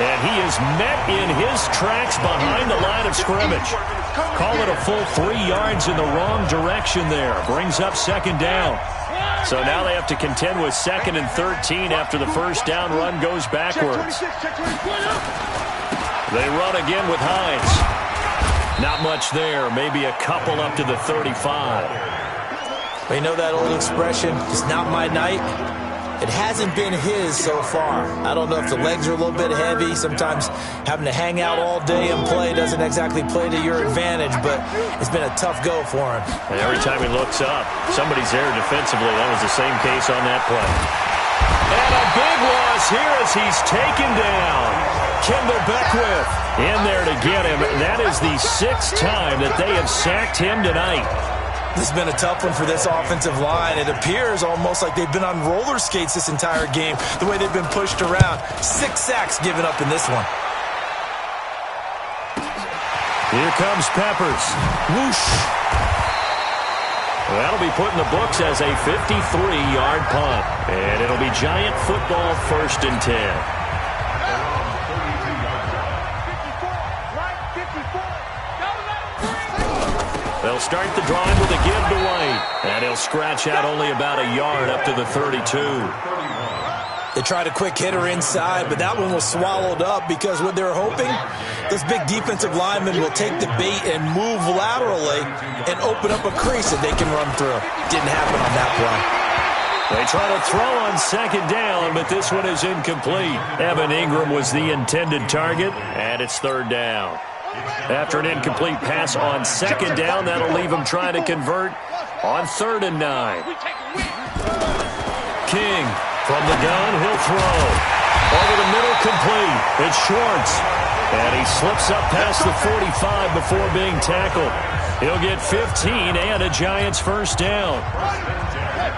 And he is met in his tracks behind the line of scrimmage. Call it a full 3 yards in the wrong direction there. Brings up 2nd down. So now they have to contend with 2nd and 13 after the first down run goes backwards. They run again with Hines. Not much there. Maybe a couple up to the 35. You know that old expression, it's not my night? It hasn't been his so far. I don't know if the legs are a little bit heavy. Sometimes having to hang out all day and play doesn't exactly play to your advantage, but it's been a tough go for him. And every time he looks up, somebody's there defensively. That was the same case on that play. And a big loss here as he's taken down. Kendall Beckwith in there to get him. That is the 6th time that they have sacked him tonight. This has been a tough one for this offensive line. It appears almost like they've been on roller skates this entire game, the way they've been pushed around. 6 sacks given up in this one. Here comes Peppers. Whoosh. That'll be put in the books as a 53-yard punt. And it'll be Giant football, 1st and 10. They'll start the drive with a give to White. And he'll scratch out only about a yard up to the 32. They tried a quick hitter inside, but that one was swallowed up because what they're hoping, this big defensive lineman will take the bait and move laterally and open up a crease that they can run through. Didn't happen on that play. They try to throw on 2nd down, but this one is incomplete. Evan Ingram was the intended target, and it's 3rd down. After an incomplete pass on 2nd down, that'll leave him trying to convert on 3rd and 9. King from the gun, he'll throw. Over the middle, complete. It's Schwartz. And he slips up past the 45 before being tackled. He'll get 15 and a Giants first down.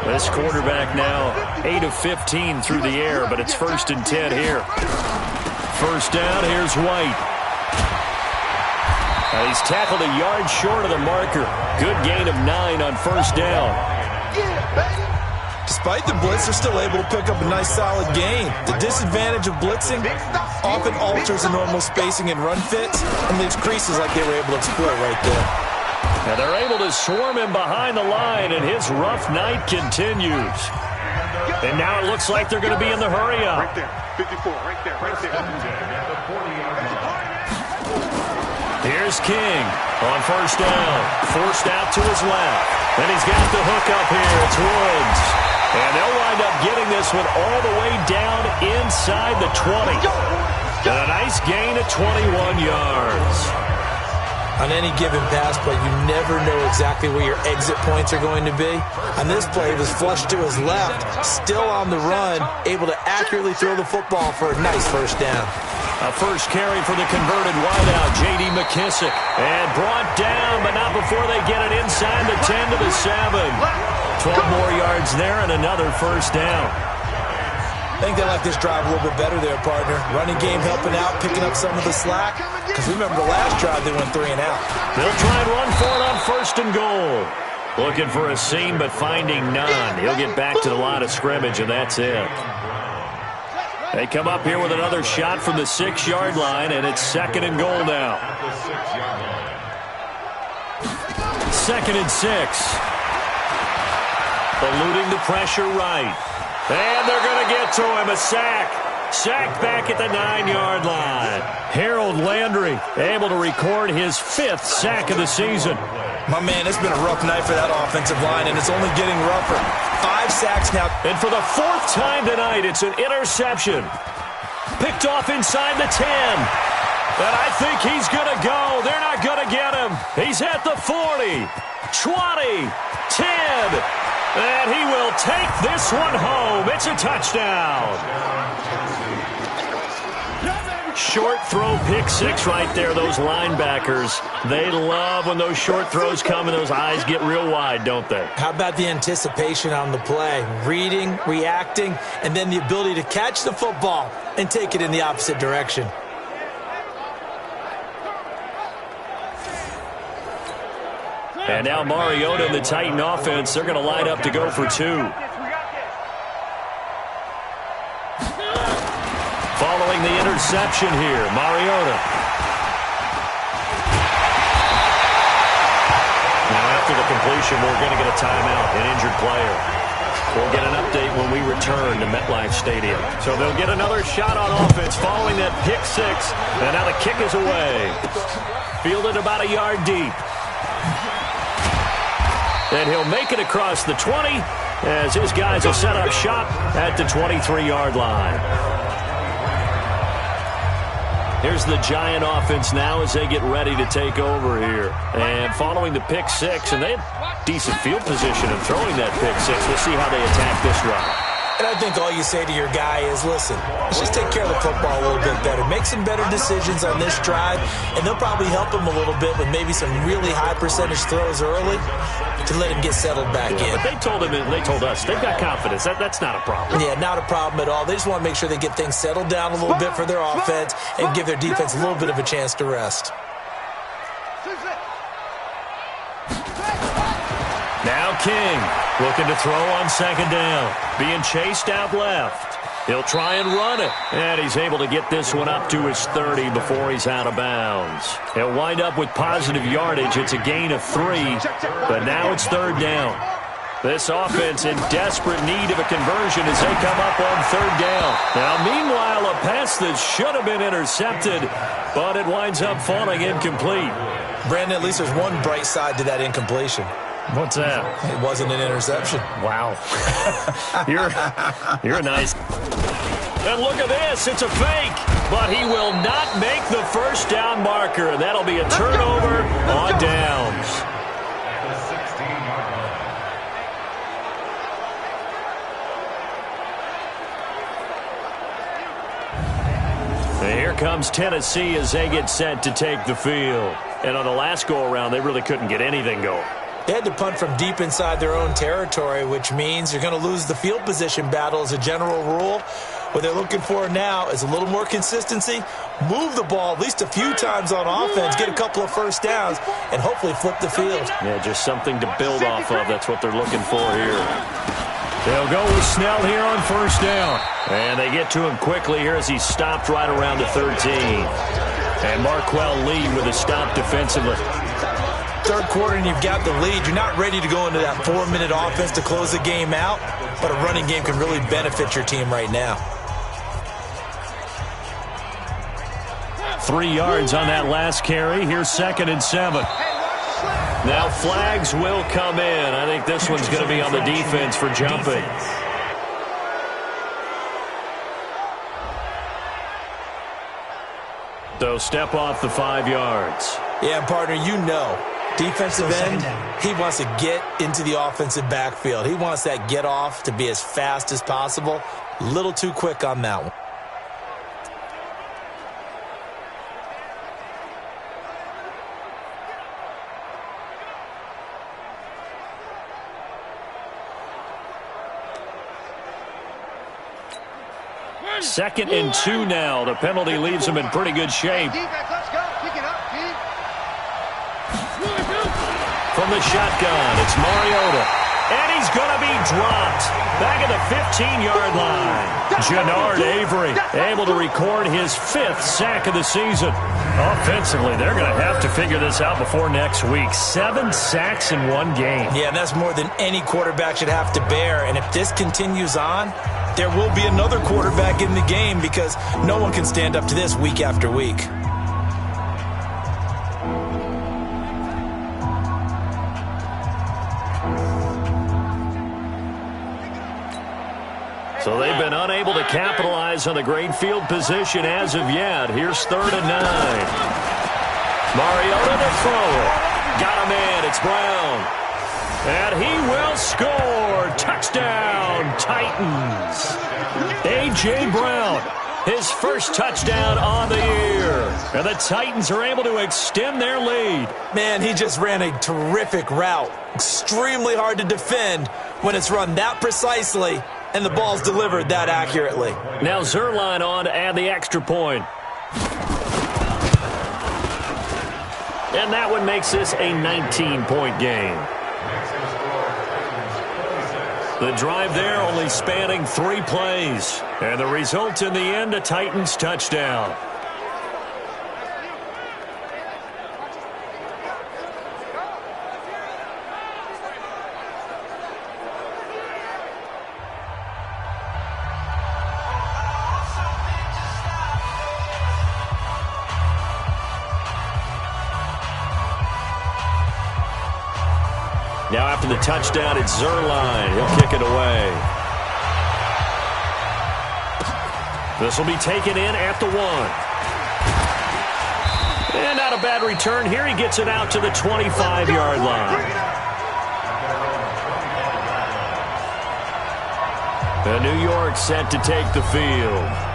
This quarterback now 8 of 15 through the air, but it's 1st and 10 here. First down, here's White. He's tackled a yard short of the marker. Good gain of 9 on first down. Despite the blitz, they're still able to pick up a nice solid gain. The disadvantage of blitzing often alters the normal spacing and run fits and leaves creases like they were able to exploit right there. And they're able to swarm him behind the line, and his rough night continues. And now it looks like they're going to be in the hurry-up. Right there, 54, right there, right there. Here's King on first down. Forced out to his left. And he's got the hook up here. It's Woods. And they'll wind up getting this one all the way down inside the 20. And a nice gain of 21 yards. On any given pass play, you never know exactly where your exit points are going to be. On this play, he was flushed to his left, still on the run, able to accurately throw the football for a nice first down. A first carry for the converted wideout, J.D. McKissick. And brought down, but not before they get it inside the 10 to the 7. 12 more yards there and another first down. I think they like this drive a little bit better there, partner. Running game helping out, picking up some of the slack. Because remember the last drive, they went 3 and out. They'll try and run for it on first and goal. Looking for a seam, but finding none. He'll get back to the line of scrimmage, and that's it. They come up here with another shot from the 6-yard line, and it's 2nd and goal now. 2nd and 6. Eluding the pressure right. And they're going to get to him. A sack. Sack back at the 9-yard line. Harold Landry able to record his 5th sack of the season. My man, it's been a rough night for that offensive line, and it's only getting rougher. 5 sacks now. And for the 4th time tonight, it's an interception. Picked off inside the 10. And I think he's going to go. They're not going to get him. He's at the 40, 20, 10. And he will take this one home. It's a touchdown. Short throw, pick 6 right there. Those linebackers, they love when those short throws come and those eyes get real wide, don't they? How about the anticipation on the play? Reading, reacting, and then the ability to catch the football and take it in the opposite direction. And now Mariota and the Titan offense, they're going to line up to go for 2. Following the interception here, Mariota. Now after the completion, we're going to get a timeout, an injured player. We'll get an update when we return to MetLife Stadium. So they'll get another shot on offense following that pick 6. And now the kick is away. Fielded about a yard deep. And he'll make it across the 20 as his guys will set up shop at the 23-yard line. Here's the Giant offense now as they get ready to take over here. And following the pick 6, and they had decent field position in throwing that pick 6. We'll see how they attack this drive. And I think all you say to your guy is, listen, let's just take care of the football a little bit better. Make some better decisions on this drive, and they'll probably help him a little bit with maybe some really high percentage throws early to let him get settled back in. But they told us, they've got confidence. That's not a problem. Yeah, not a problem at all. They just want to make sure they get things settled down a little bit for their offense and give their defense a little bit of a chance to rest. Now King looking to throw on 2nd down. Being chased out left. He'll try and run it. And he's able to get this one up to his 30 before he's out of bounds. He'll wind up with positive yardage. It's a gain of 3. But now it's 3rd down. This offense in desperate need of a conversion as they come up on 3rd down. Now, meanwhile, a pass that should have been intercepted, but it winds up falling incomplete. Brandon, at least there's one bright side to that incompletion. What's that? It wasn't an interception. Wow. You're nice. And look at this. It's a fake. But he will not make the first down marker. That'll be a turnover on downs. comes Tennessee as they get set to take the field. And on the last go-around, they really couldn't get anything going. They had to punt from deep inside their own territory, which means you're going to lose the field position battle as a general rule. What they're looking for now is a little more consistency, move the ball at least a few times on offense, get a couple of first downs, and hopefully flip the field. Yeah, just something to build off of. That's what they're looking for here. They'll go with Snell here on first down. And they get to him quickly here as he's stopped right around the 13. And Marquell Lee with a stop defensively. Third quarter and you've got the lead. You're not ready to go into that 4-minute offense to close the game out, but a running game can really benefit your team right now. 3 yards on that last carry. Here's 2nd and 7. Now flags will come in. I think this one's going to be on the defense for jumping. So step off the 5 yards. Yeah, partner, you know, defensive end, he wants to get into the offensive backfield. He wants that get off to be as fast as possible. A little too quick on that one. Second and 2 now. The penalty leaves them in pretty good shape. From the shotgun, it's Mariota. And he's going to be dropped. Back at the 15-yard line. Jannard Avery able to record his 5th sack of the season. Offensively, they're going to have to figure this out before next week. 7 sacks in 1 game. Yeah, and that's more than any quarterback should have to bear. And if this continues on, there will be another quarterback in the game because no one can stand up to this week after week. So they've been unable to capitalize on the great field position as of yet. Here's 3rd and 9. Mariota to throw it. Got him in. It's Brown. And he will score. Touchdown, Titans. A.J. Brown, his first touchdown on the year. And the Titans are able to extend their lead. Man, he just ran a terrific route. Extremely hard to defend when it's run that precisely and the ball's delivered that accurately. Now Zuerlein on to add the extra point. And that one makes this a 19-point game. The drive there only spanning 3 plays. And the result in the end, a Titans touchdown. Now after the touchdown, it's Zuerlein. He'll kick it away. This will be taken in at the 1. And not a bad return here. He gets it out to the 25-yard line. And New York set to take the field.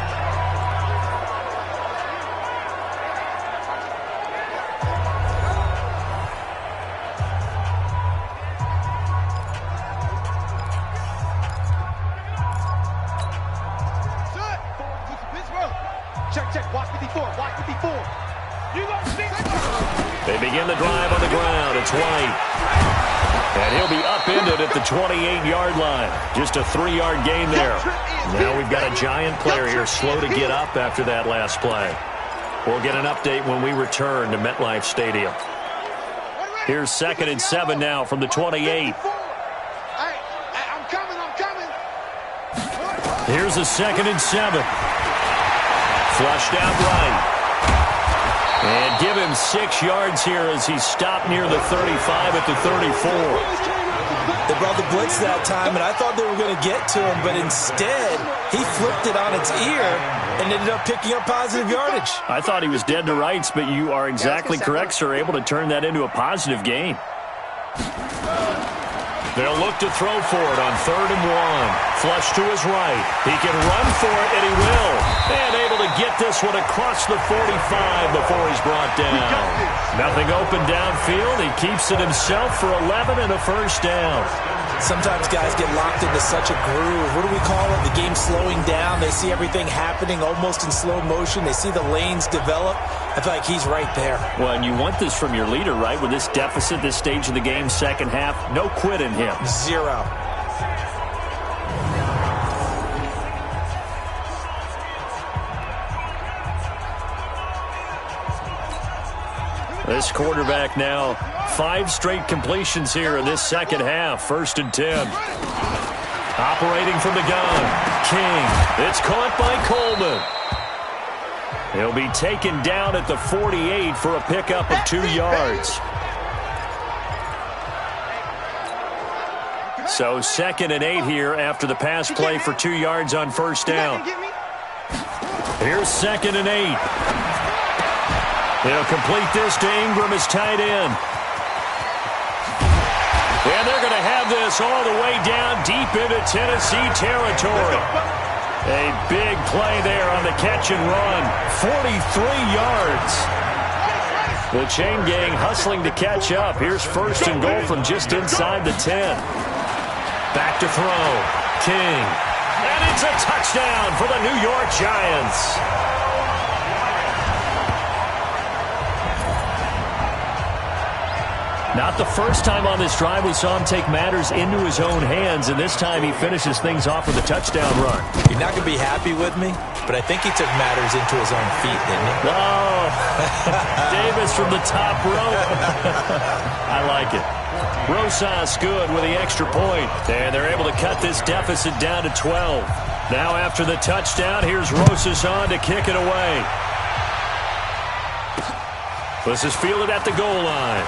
They begin the drive on the ground. It's White. And he'll be upended at the 28-yard line. Just a 3-yard gain there. Now we've got a giant player here slow to get up after that last play. We'll get an update when we return to MetLife Stadium. Here's 2nd and 7 now from the 28. Here's a 2nd and 7. Flushed out right. And give him 6 yards here as he stopped near the 35 at the 34. They brought the blitz that time, and I thought they were going to get to him, but instead, he flipped it on its ear and ended up picking up positive yardage. I thought he was dead to rights, but you are exactly correct, sir. Able to turn that into a positive gain. They'll look to throw for it on 3rd and 1. Flush to his right. He can run for it, and he will. And able to get this one across the 45 before he's brought down. Nothing open downfield. He keeps it himself for 11 and a first down. Sometimes guys get locked into such a groove. What do we call it? The game slowing down. They see everything happening almost in slow motion. They see the lanes develop. I feel like he's right there. Well, and you want this from your leader, right? With this deficit, this stage of the game, second half, no quit in him. 0. This quarterback now, 5 straight completions here in this second half. 1st and 10. Operating from the gun. King. It's caught by Coleman. He'll be taken down at the 48 for a pickup of 2 yards. So 2nd and 8 here after the pass play for 2 yards on 1st down. Here's 2nd and 8. He'll complete this to Ingram as tight end. And they're going to have this all the way down deep into Tennessee territory. A big play there on the catch and run. 43 yards. The chain gang hustling to catch up. Here's 1st and goal from just inside the 10. Back to throw. King. And it's a touchdown for the New York Giants. Not the first time on this drive we saw him take matters into his own hands, and this time he finishes things off with a touchdown run. You're not going to be happy with me, but I think he took matters into his own feet, didn't he? Oh, Davis from the top rope. I like it. Rosas good with the extra point, and they're able to cut this deficit down to 12. Now after the touchdown, here's Rosas on to kick it away. This is fielded at the goal line.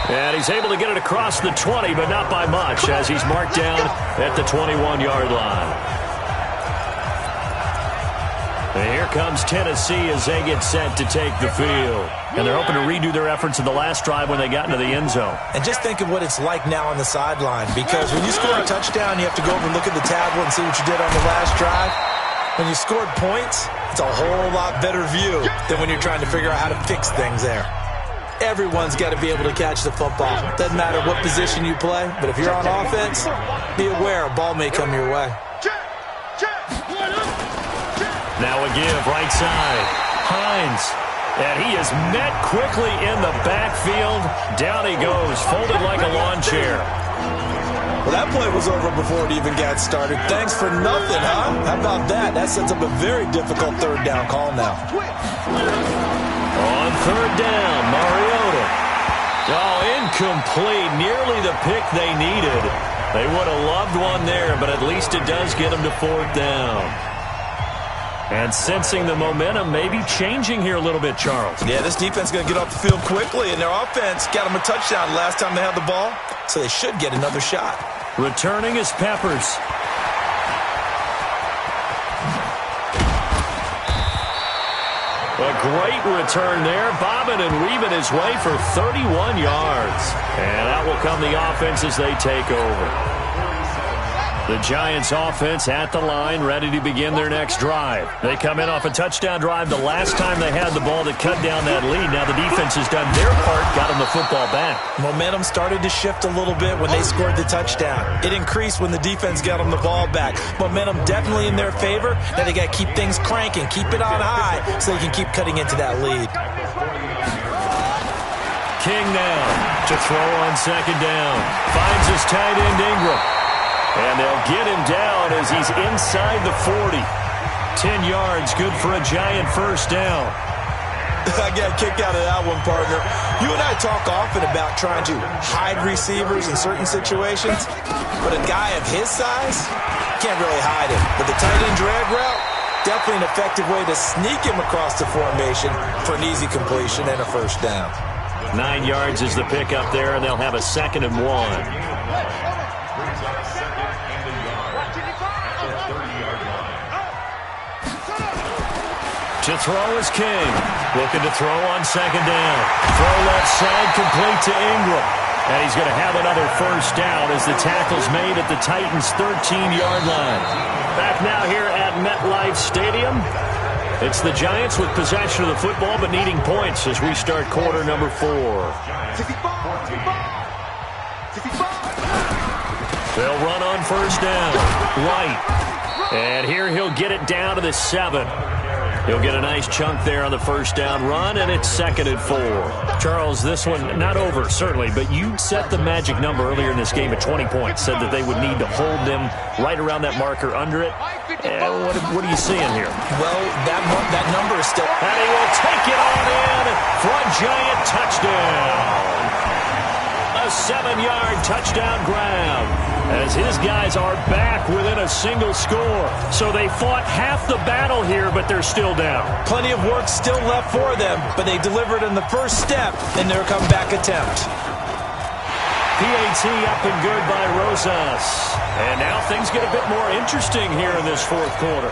And he's able to get it across the 20, but not by much, as he's marked down at the 21-yard line. And here comes Tennessee as they get set to take the field. And they're hoping to redo their efforts in the last drive when they got into the end zone. And just think of what it's like now on the sideline, because when you score a touchdown, you have to go over and look at the tablet and see what you did on the last drive. When you scored points, it's a whole lot better view than when you're trying to figure out how to fix things there. Everyone's got to be able to catch the football. Doesn't matter what position you play, but if you're on offense, be aware a ball may come your way. Now a give, right side. Hines. And he is met quickly in the backfield. Down he goes, folded like a lawn chair. Well, that play was over before it even got started. Thanks for nothing, huh? How about that? That sets up a very difficult 3rd down call now. On 3rd down, Mariota. Oh, incomplete. Nearly the pick they needed. They would have loved one there, but at least it does get them to 4th down. And sensing the momentum maybe changing here a little bit, Charles. Yeah, this defense is going to get off the field quickly, and their offense got them a touchdown last time they had the ball, so they should get another shot. Returning is Peppers. A great return there, bobbing and weaving his way for 31 yards. And that will come the offense as they take over. The Giants offense at the line, ready to begin their next drive. They come in off a touchdown drive the last time they had the ball to cut down that lead. Now the defense has done their part, got them the football back. Momentum started to shift a little bit when they scored the touchdown. It increased when the defense got them the ball back. Momentum definitely in their favor. Now they got to keep things cranking, keep it on high so they can keep cutting into that lead. King now to throw on 2nd down. Finds his tight end Ingram. And they'll get him down as he's inside the 40. 10 yards, good for a Giant 1st down. I got a kick out of that one, partner. You and I talk often about trying to hide receivers in certain situations, but a guy of his size can't really hide him. But the tight end drag route, definitely an effective way to sneak him across the formation for an easy completion and a 1st down. 9 yards is the pickup there, and they'll have a 2nd and 1. To throw is King. Looking to throw on 2nd down. Throw left side, complete to Ingram. And he's going to have another first down as the tackle's made at the Titans' 13-yard line. Back now here at MetLife Stadium. It's the Giants with possession of the football but needing points as we start quarter number 4. 65. They'll run on first down. White. And here he'll get it down to the 7. He'll get a nice chunk there on the first down run, and it's 2nd and 4. Charles, this one not over, certainly, but you set the magic number earlier in this game at 20 points, said that they would need to hold them right around that marker under it. What are you seeing here? Well, that number is still... And he will take it on in for a Giant touchdown. A 7-yard touchdown grab as his guys are back within a single score. So they fought half the battle here, but they're still down. Plenty of work still left for them, but they delivered in the first step in their comeback attempt. PAT up and good by Rosas. And now things get a bit more interesting here in this fourth quarter.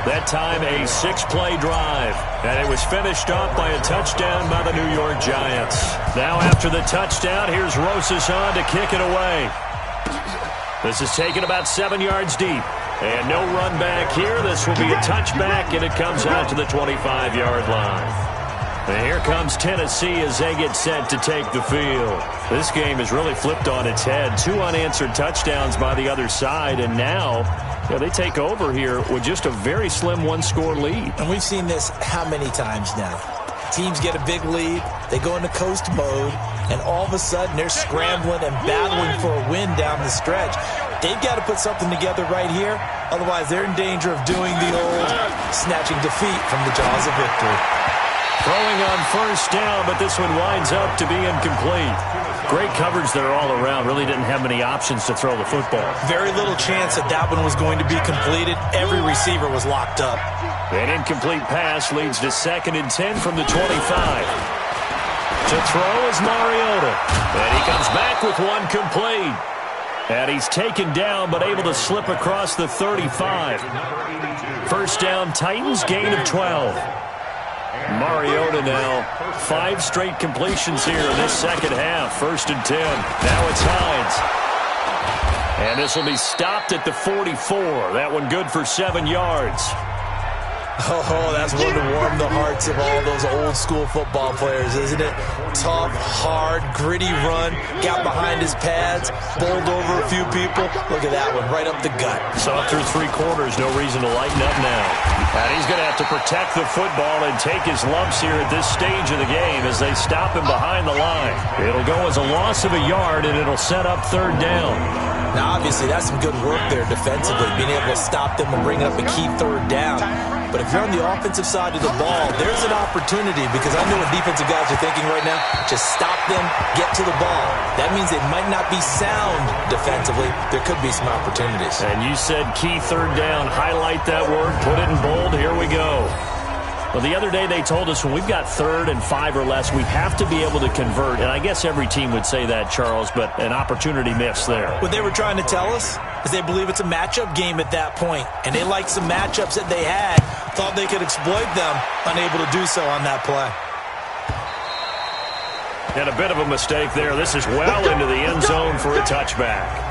That time a 6-play drive. And it was finished off by a touchdown by the New York Giants. Now after the touchdown, here's Rosas on to kick it away. This is taken about 7 yards deep. And no run back here. This will be a touchback, and it comes out to the 25-yard line. And here comes Tennessee as they get set to take the field. This game is really flipped on its head. 2 unanswered touchdowns by the other side, and now they take over here with just a very slim one-score lead. And we've seen this how many times now? Teams get a big lead, they go into coast mode, and all of a sudden they're scrambling and battling for a win down the stretch. They've got to put something together right here, otherwise they're in danger of doing the old snatching defeat from the jaws of victory. Throwing on first down, but this one winds up to be incomplete. Great coverage there all around. Really didn't have many options to throw the football. Very little chance that one was going to be completed. Every receiver was locked up. An incomplete pass leads to 2nd and 10 from the 25. To throw is Mariota. And he comes back with one complete. And he's taken down but able to slip across the 35. First down, Titans, gain of 12. Mariota now, 5 straight completions here in this second half. 1st and 10. Now it's Hines. And this will be stopped at the 44. That one good for 7 yards. Oh, that's one to warm the hearts of all those old school football players, isn't it? Tough, hard, gritty run, got behind his pads, bowled over a few people. Look at that one, right up the gut. So through 3 quarters, no reason to lighten up now. And he's going to have to protect the football and take his lumps here at this stage of the game as they stop him behind the line. It'll go as a loss of a yard, and it'll set up 3rd down. Now, obviously, that's some good work there defensively, being able to stop them and bring up a key 3rd down. But if you're on the offensive side of the ball, there's an opportunity, because I know what defensive guys are thinking right now. Just stop them, get to the ball. That means it might not be sound defensively. There could be some opportunities. And you said key 3rd down. Highlight that word. Put it in bold. Here we go. Well, the other day they told us when we've got 3rd and 5 or less, we have to be able to convert. And I guess every team would say that, Charles, but an opportunity missed there. What they were trying to tell us is they believe it's a matchup game at that point. And they liked some matchups that they had, thought they could exploit them, unable to do so on that play. And a bit of a mistake there. This is well into the end zone for a touchback.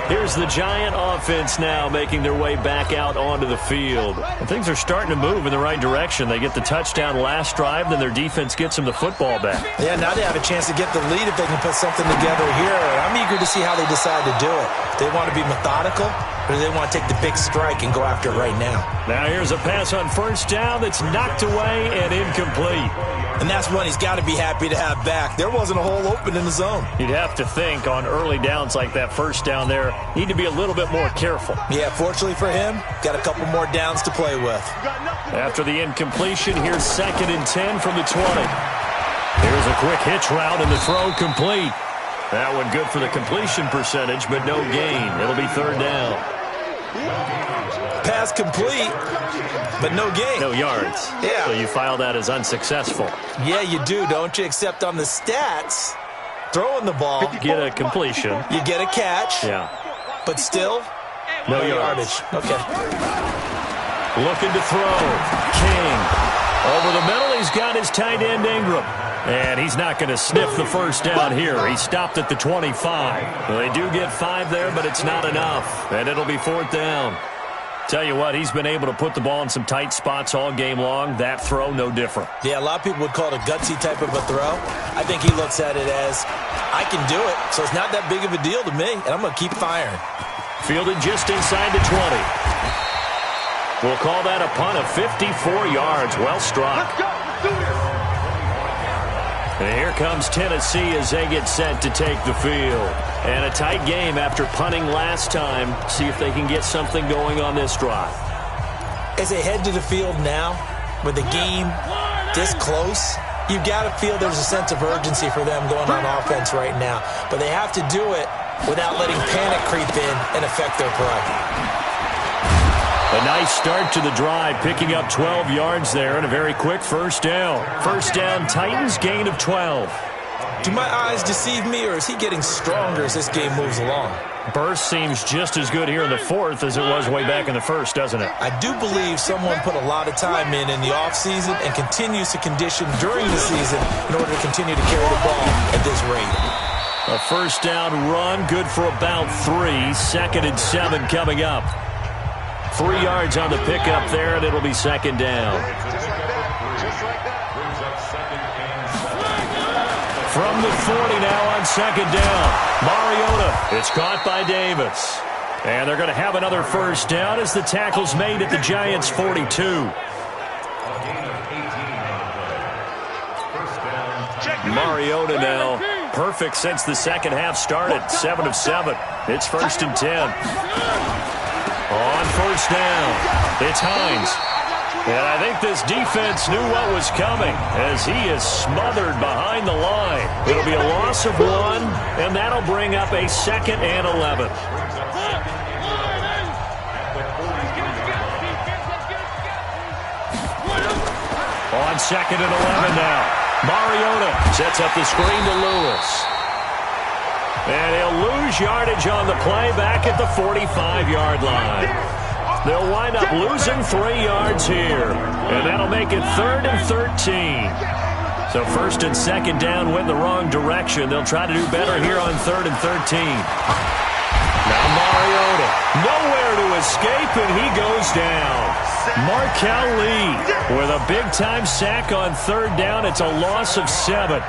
Here's the Giant offense now making their way back out onto the field. And things are starting to move in the right direction. They get the touchdown last drive, then their defense gets them the football back. Yeah, now they have a chance to get the lead if they can put something together here. And I'm eager to see how they decide to do it. They want to be methodical, or do they want to take the big strike and go after it right now? Now here's a pass on first down that's knocked away and incomplete. And that's one he's got to be happy to have back. There wasn't a hole open in the zone. You'd have to think on early downs like that first down there, need to be a little bit more careful. Yeah, fortunately for him, got a couple more downs to play with. After the incompletion, here's 2nd and 10 from the 20. Here's a quick hitch route and the throw complete. That one good for the completion percentage, but no gain. It'll be 3rd down. Pass complete, but no gain. No yards. Yeah. So you file that as unsuccessful. Yeah, you do, don't you? Except on the stats, throwing the ball. Get a completion. You get a catch. Yeah. But still, no yardage. Okay. Looking to throw. King. Over the middle, he's got his tight end Ingram. And he's not going to sniff the first down here. He stopped at the 25. Well, they do get 5 there, but it's not enough. And it'll be 4th down. Tell you what, he's been able to put the ball in some tight spots all game long. That throw, no different. Yeah, a lot of people would call it a gutsy type of a throw. I think he looks at it as, I can do it, so it's not that big of a deal to me, and I'm going to keep firing. Fielded just inside the 20. We'll call that a punt of 54 yards. Well struck. Let's go. Let's do this. And here comes Tennessee as they get set to take the field. And a tight game after punting last time. See if they can get something going on this drive. As they head to the field now, with the game this close, you've got to feel there's a sense of urgency for them going on offense right now. But they have to do it without letting panic creep in and affect their play. A nice start to the drive, picking up 12 yards there and a very quick first down. First down, Titans, gain of 12. Do my eyes deceive me, or is he getting stronger as this game moves along? Burst seems just as good here in the 4th as it was way back in the 1st, doesn't it? I do believe someone put a lot of time in the offseason and continues to condition during the season in order to continue to carry the ball at this rate. A first down run, good for about 3. 2nd and 7 coming up. 3 yards on the pickup there, and it'll be 2nd down. From the 40 now on 2nd down. Mariota, it's caught by Davis. And they're going to have another first down as the tackle's made at the Giants' 42. Mariota now, perfect since the second half started. 7 of 7. It's 1st and 10. On first down, it's Hines. And I think this defense knew what was coming as he is smothered behind the line. It'll be a loss of 1, and that'll bring up a 2nd and 11. On 2nd and 11 now. Mariota sets up the screen to Lewis. And he'll lose yardage on the play back at the 45-yard line. They'll wind up losing 3 yards here. And that'll make it 3rd and 13. So 1st and 2nd down went the wrong direction. They'll try to do better here on 3rd and 13. Now Mariota, nowhere to escape, and he goes down. Markel Lee with a big-time sack on 3rd down. It's a loss of 7.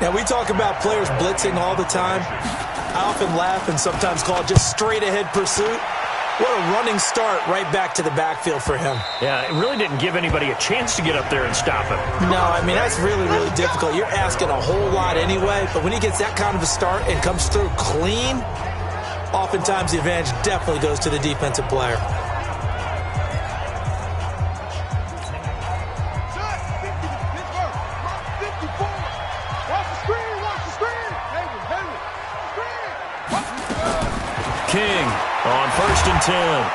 Now, we talk about players blitzing all the time. I often laugh and sometimes call it just straight-ahead pursuit. What a running start right back to the backfield for him. Yeah, it really didn't give anybody a chance to get up there and stop him. No, I mean, that's really, really difficult. You're asking a whole lot anyway, but when he gets that kind of a start and comes through clean, oftentimes the advantage definitely goes to the defensive player. King on 1st and 10.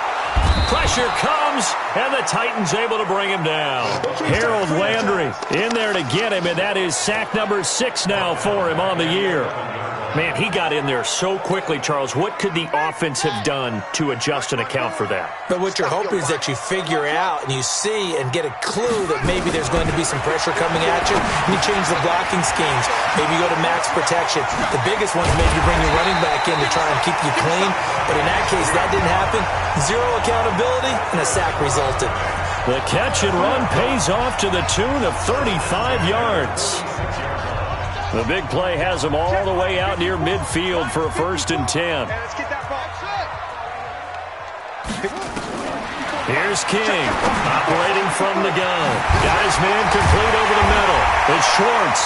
Pressure comes, and the Titans able to bring him down. Harold Landry in there to get him, and that is sack number 6 now for him on the year. Man, he got in there so quickly, Charles. What could the offense have done to adjust and account for that? But what you're hoping is that you figure out and you see and get a clue that maybe there's going to be some pressure coming at you, and you change the blocking schemes. Maybe you go to max protection. The biggest one is maybe bring your running back in to try and keep you clean. But in that case, that didn't happen. 0 accountability, and a sack resulted. The catch and run pays off to the tune of 35 yards. The big play has them all the way out near midfield for a 1st and 10. Here's King, operating from the gun. Got his man complete over the middle. It's Schwartz.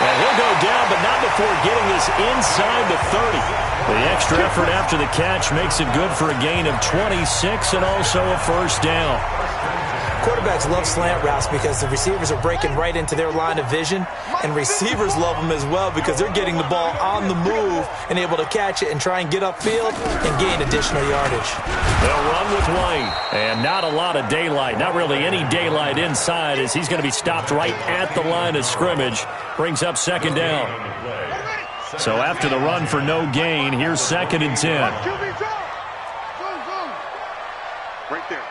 And he'll go down, but not before getting this inside the 30. The extra effort after the catch makes it good for a gain of 26 and also a 1st down. Quarterbacks love slant routes because the receivers are breaking right into their line of vision, and receivers love them as well because they're getting the ball on the move and able to catch it and try and get upfield and gain additional yardage. They'll run with White, and not a lot of daylight, not really any daylight inside as he's going to be stopped right at the line of scrimmage. Brings up 2nd down. So after the run for no gain, here's 2nd and 10. Right there.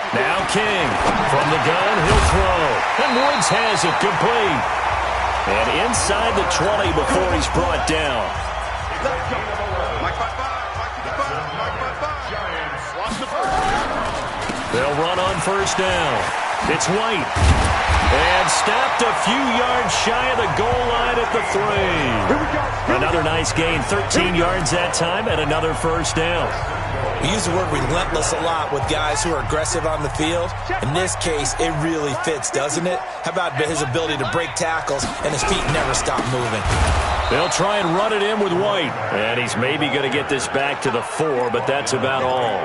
Now King from the gun, he'll throw. And Woods has it complete. And inside the 20 before he's brought down. They'll run on first down. It's White. And stopped a few yards shy of the goal line at the 3. Another nice gain, 13 yards that time, and another first down. We use the word relentless a lot with guys who are aggressive on the field. In this case, it really fits, doesn't it? How about his ability to break tackles and his feet never stop moving? They'll try and run it in with White. And he's maybe going to get this back to the 4, but that's about all.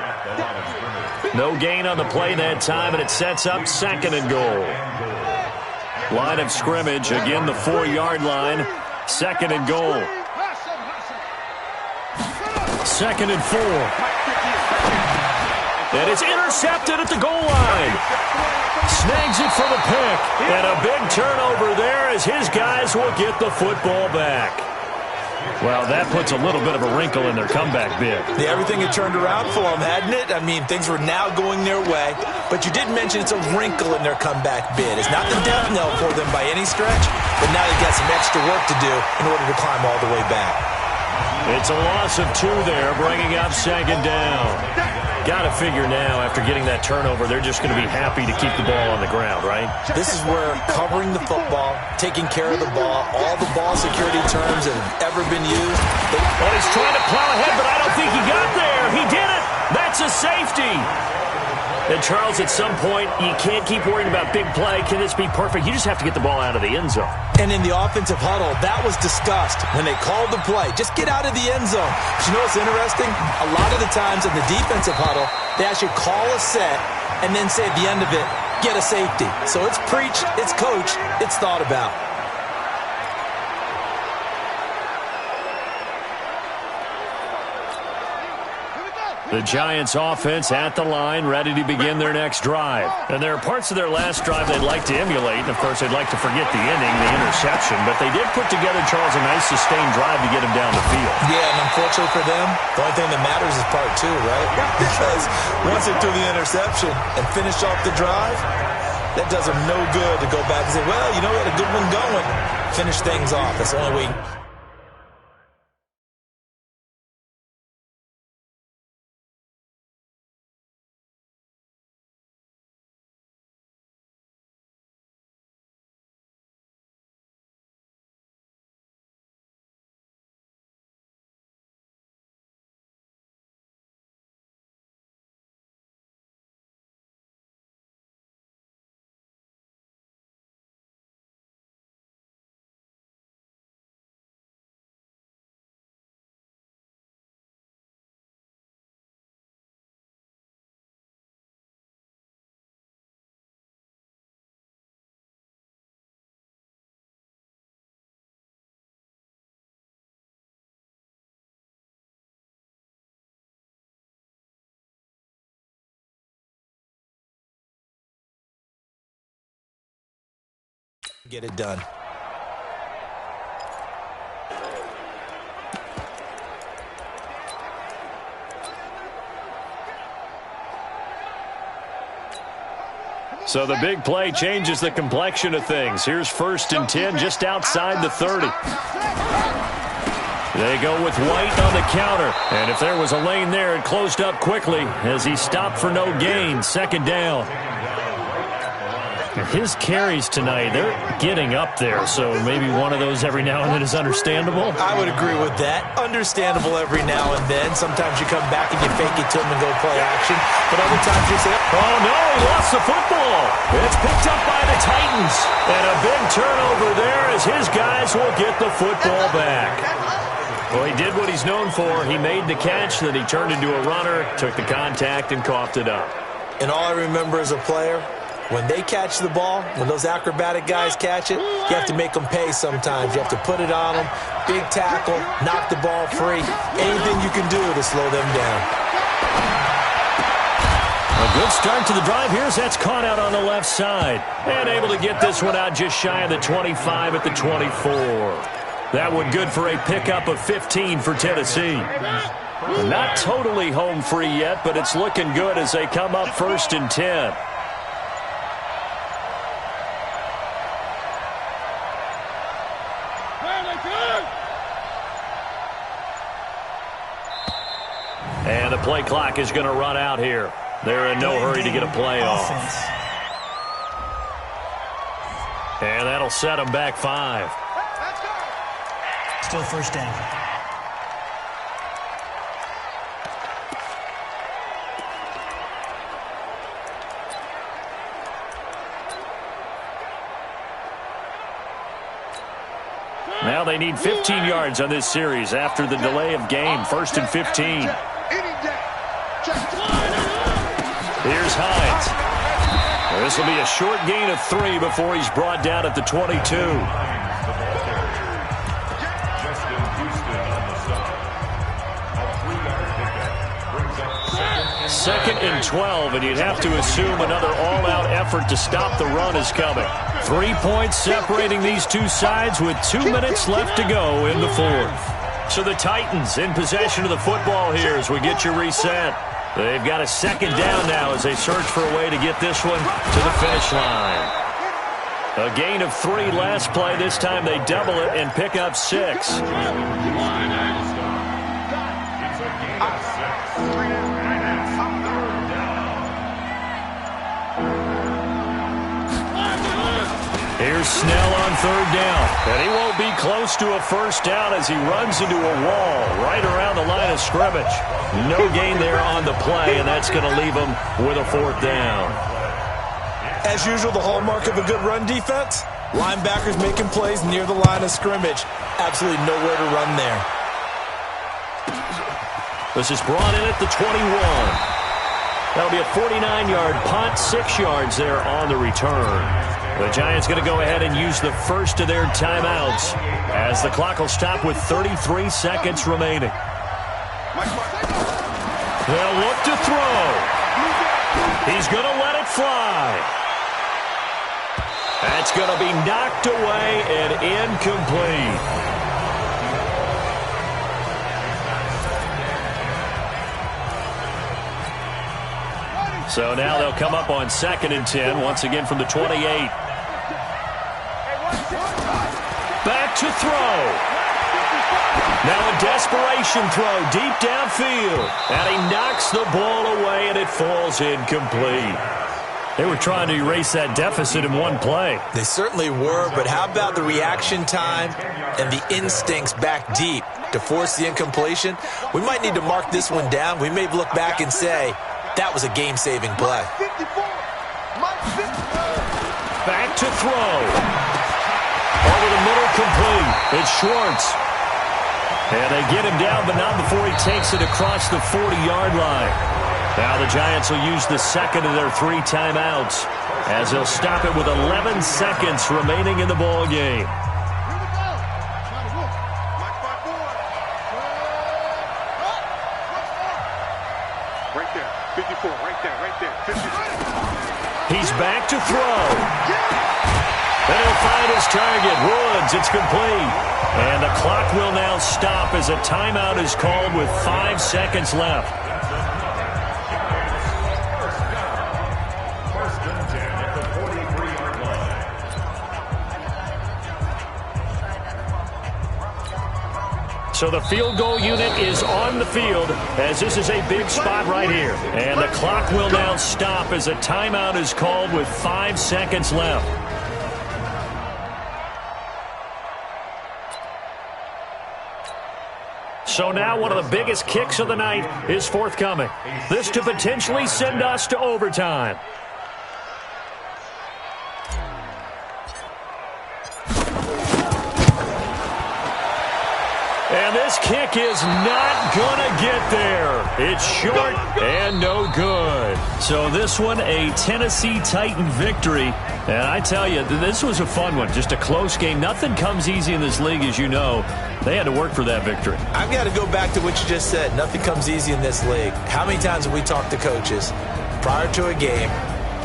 No gain on the play that time, and it sets up 2nd and goal. Line of scrimmage, again the 4-yard line. 2nd and goal. 2nd and 4. And it's intercepted at the goal line. Snags it for the pick. And a big turnover there as his guys will get the football back. Well, that puts a little bit of a wrinkle in their comeback bid. Yeah, everything had turned around for them, hadn't it? I mean, things were now going their way. But you did mention it's a wrinkle in their comeback bid. It's not the death knell for them by any stretch, but now they've got some extra work to do in order to climb all the way back. It's a loss of 2 there, bringing up 2nd down. Got to figure now, after getting that turnover, they're just going to be happy to keep the ball on the ground, right? This is where covering the football, taking care of the ball, all the ball security terms that have ever been used. Well, he's trying to plow ahead, but I don't think he got there. He did it. That's a safety. And, Charles, at some point, you can't keep worrying about big play. Can this be perfect? You just have to get the ball out of the end zone. And in the offensive huddle, that was discussed when they called the play. Just get out of the end zone. But you know what's interesting? A lot of the times in the defensive huddle, they actually call a set and then say at the end of it, get a safety. So it's preached, it's coached, it's thought about. The Giants offense at the line, ready to begin their next drive. And there are parts of their last drive they'd like to emulate. And, of course, they'd like to forget the inning, the interception. But they did put together, Charles, a nice sustained drive to get him down the field. Yeah, and unfortunately for them, the only thing that matters is part 2, right? Because once they threw the interception and finished off the drive, that does them no good to go back and say, well, you know, we had a good one going. Finish things off. That's the only way. Get it done. So the big play changes the complexion of things. Here's 1st and 10 just outside the 30. They go with White on the counter. And if there was a lane there, it closed up quickly as he stopped for no gain. 2nd down. His carries tonight, they're getting up there, so maybe one of those every now and then is understandable. I would agree with that. Understandable every now and then. Sometimes you come back and you fake it to him and go play action. But other times you say, oh, no, he lost the football. It's picked up by the Titans. And a big turnover there as his guys will get the football back. Well, he did what he's known for. He made the catch, then he turned into a runner, took the contact, and coughed it up. And all I remember as a player, when they catch the ball, when those acrobatic guys catch it, you have to make them pay sometimes. You have to put it on them, big tackle, knock the ball free, anything you can do to slow them down. A good start to the drive here as that's caught out on the left side. And able to get this one out just shy of the 25 at the 24. That one good for a pickup of 15 for Tennessee. Not totally home free yet, but it's looking good as they come up 1st and 10. And the play clock is going to run out here. They're in no hurry to get a play off. And that'll set them back 5. Still first down. Now they need 15 yards on this series after the delay of game. 1st and 15. Here's Hines. This will be a short gain of 3 before he's brought down at the 22. Second and 12, and you'd have to assume another all-out effort to stop the run is coming. 3 points separating these two sides with 2 minutes left to go in the 4th. So the Titans in possession of the football here as we get you reset. They've got a second down now as they search for a way to get this one to the finish line. A gain of 3 last play. This time they double it and pick up 6. Here's Snell on 3rd down. And he won't be close to a first down as he runs into a wall right around the line of scrimmage. No gain there on the play, and that's going to leave him with a 4th down. As usual, the hallmark of a good run defense, linebackers making plays near the line of scrimmage. Absolutely nowhere to run there. This is brought in at the 21. That'll be a 49-yard punt, 6 yards there on the return. The Giants going to go ahead and use the first of their timeouts as the clock will stop with 33 seconds remaining. They'll look to throw. He's going to let it fly. That's going to be knocked away and incomplete. So now they'll come up on 2nd and 10, once again from the 28. Back to throw. Now a desperation throw deep downfield. And he knocks the ball away, and it falls incomplete. They were trying to erase that deficit in one play. They certainly were, but how about the reaction time and the instincts back deep to force the incompletion? We might need to mark this one down. We may look back and say, that was a game-saving play. Back to throw. Over the middle, complete. It's Schwartz. And they get him down, but not before he takes it across the 40-yard line. Now the Giants will use the second of their 3 timeouts as they'll stop it with 11 seconds remaining in the ball game. He's back to throw. And he'll find his target, Woods. It's complete. And the clock will now stop as a timeout is called with 5 seconds left. So the field goal unit is on the field as this is a big spot right here. And the clock will now stop as a timeout is called with 5 seconds left. So now one of the biggest kicks of the night is forthcoming. This to potentially send us to overtime. And this kick is not going to get there. It's short and no good. So this one, a Tennessee Titan victory. And I tell you, this was a fun one. Just a close game. Nothing comes easy in this league, as you know. They had to work for that victory. I've got to go back to what you just said. Nothing comes easy in this league. How many times have we talked to coaches prior to a game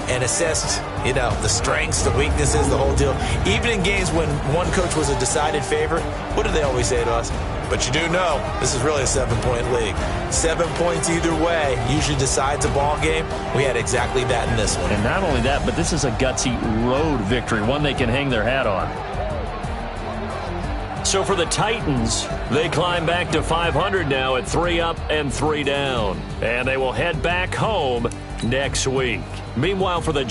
and assessed, the strengths, the weaknesses, the whole deal? Even in games when one coach was a decided favorite, what do they always say to us? But you do know this is really a 7-point league. 7 points either way usually decides a ball game. We had exactly that in this one. And not only that, but this is a gutsy road victory, one they can hang their hat on. So for the Titans, they climb back to 500 now at 3 up and 3 down. And they will head back home next week. Meanwhile, for the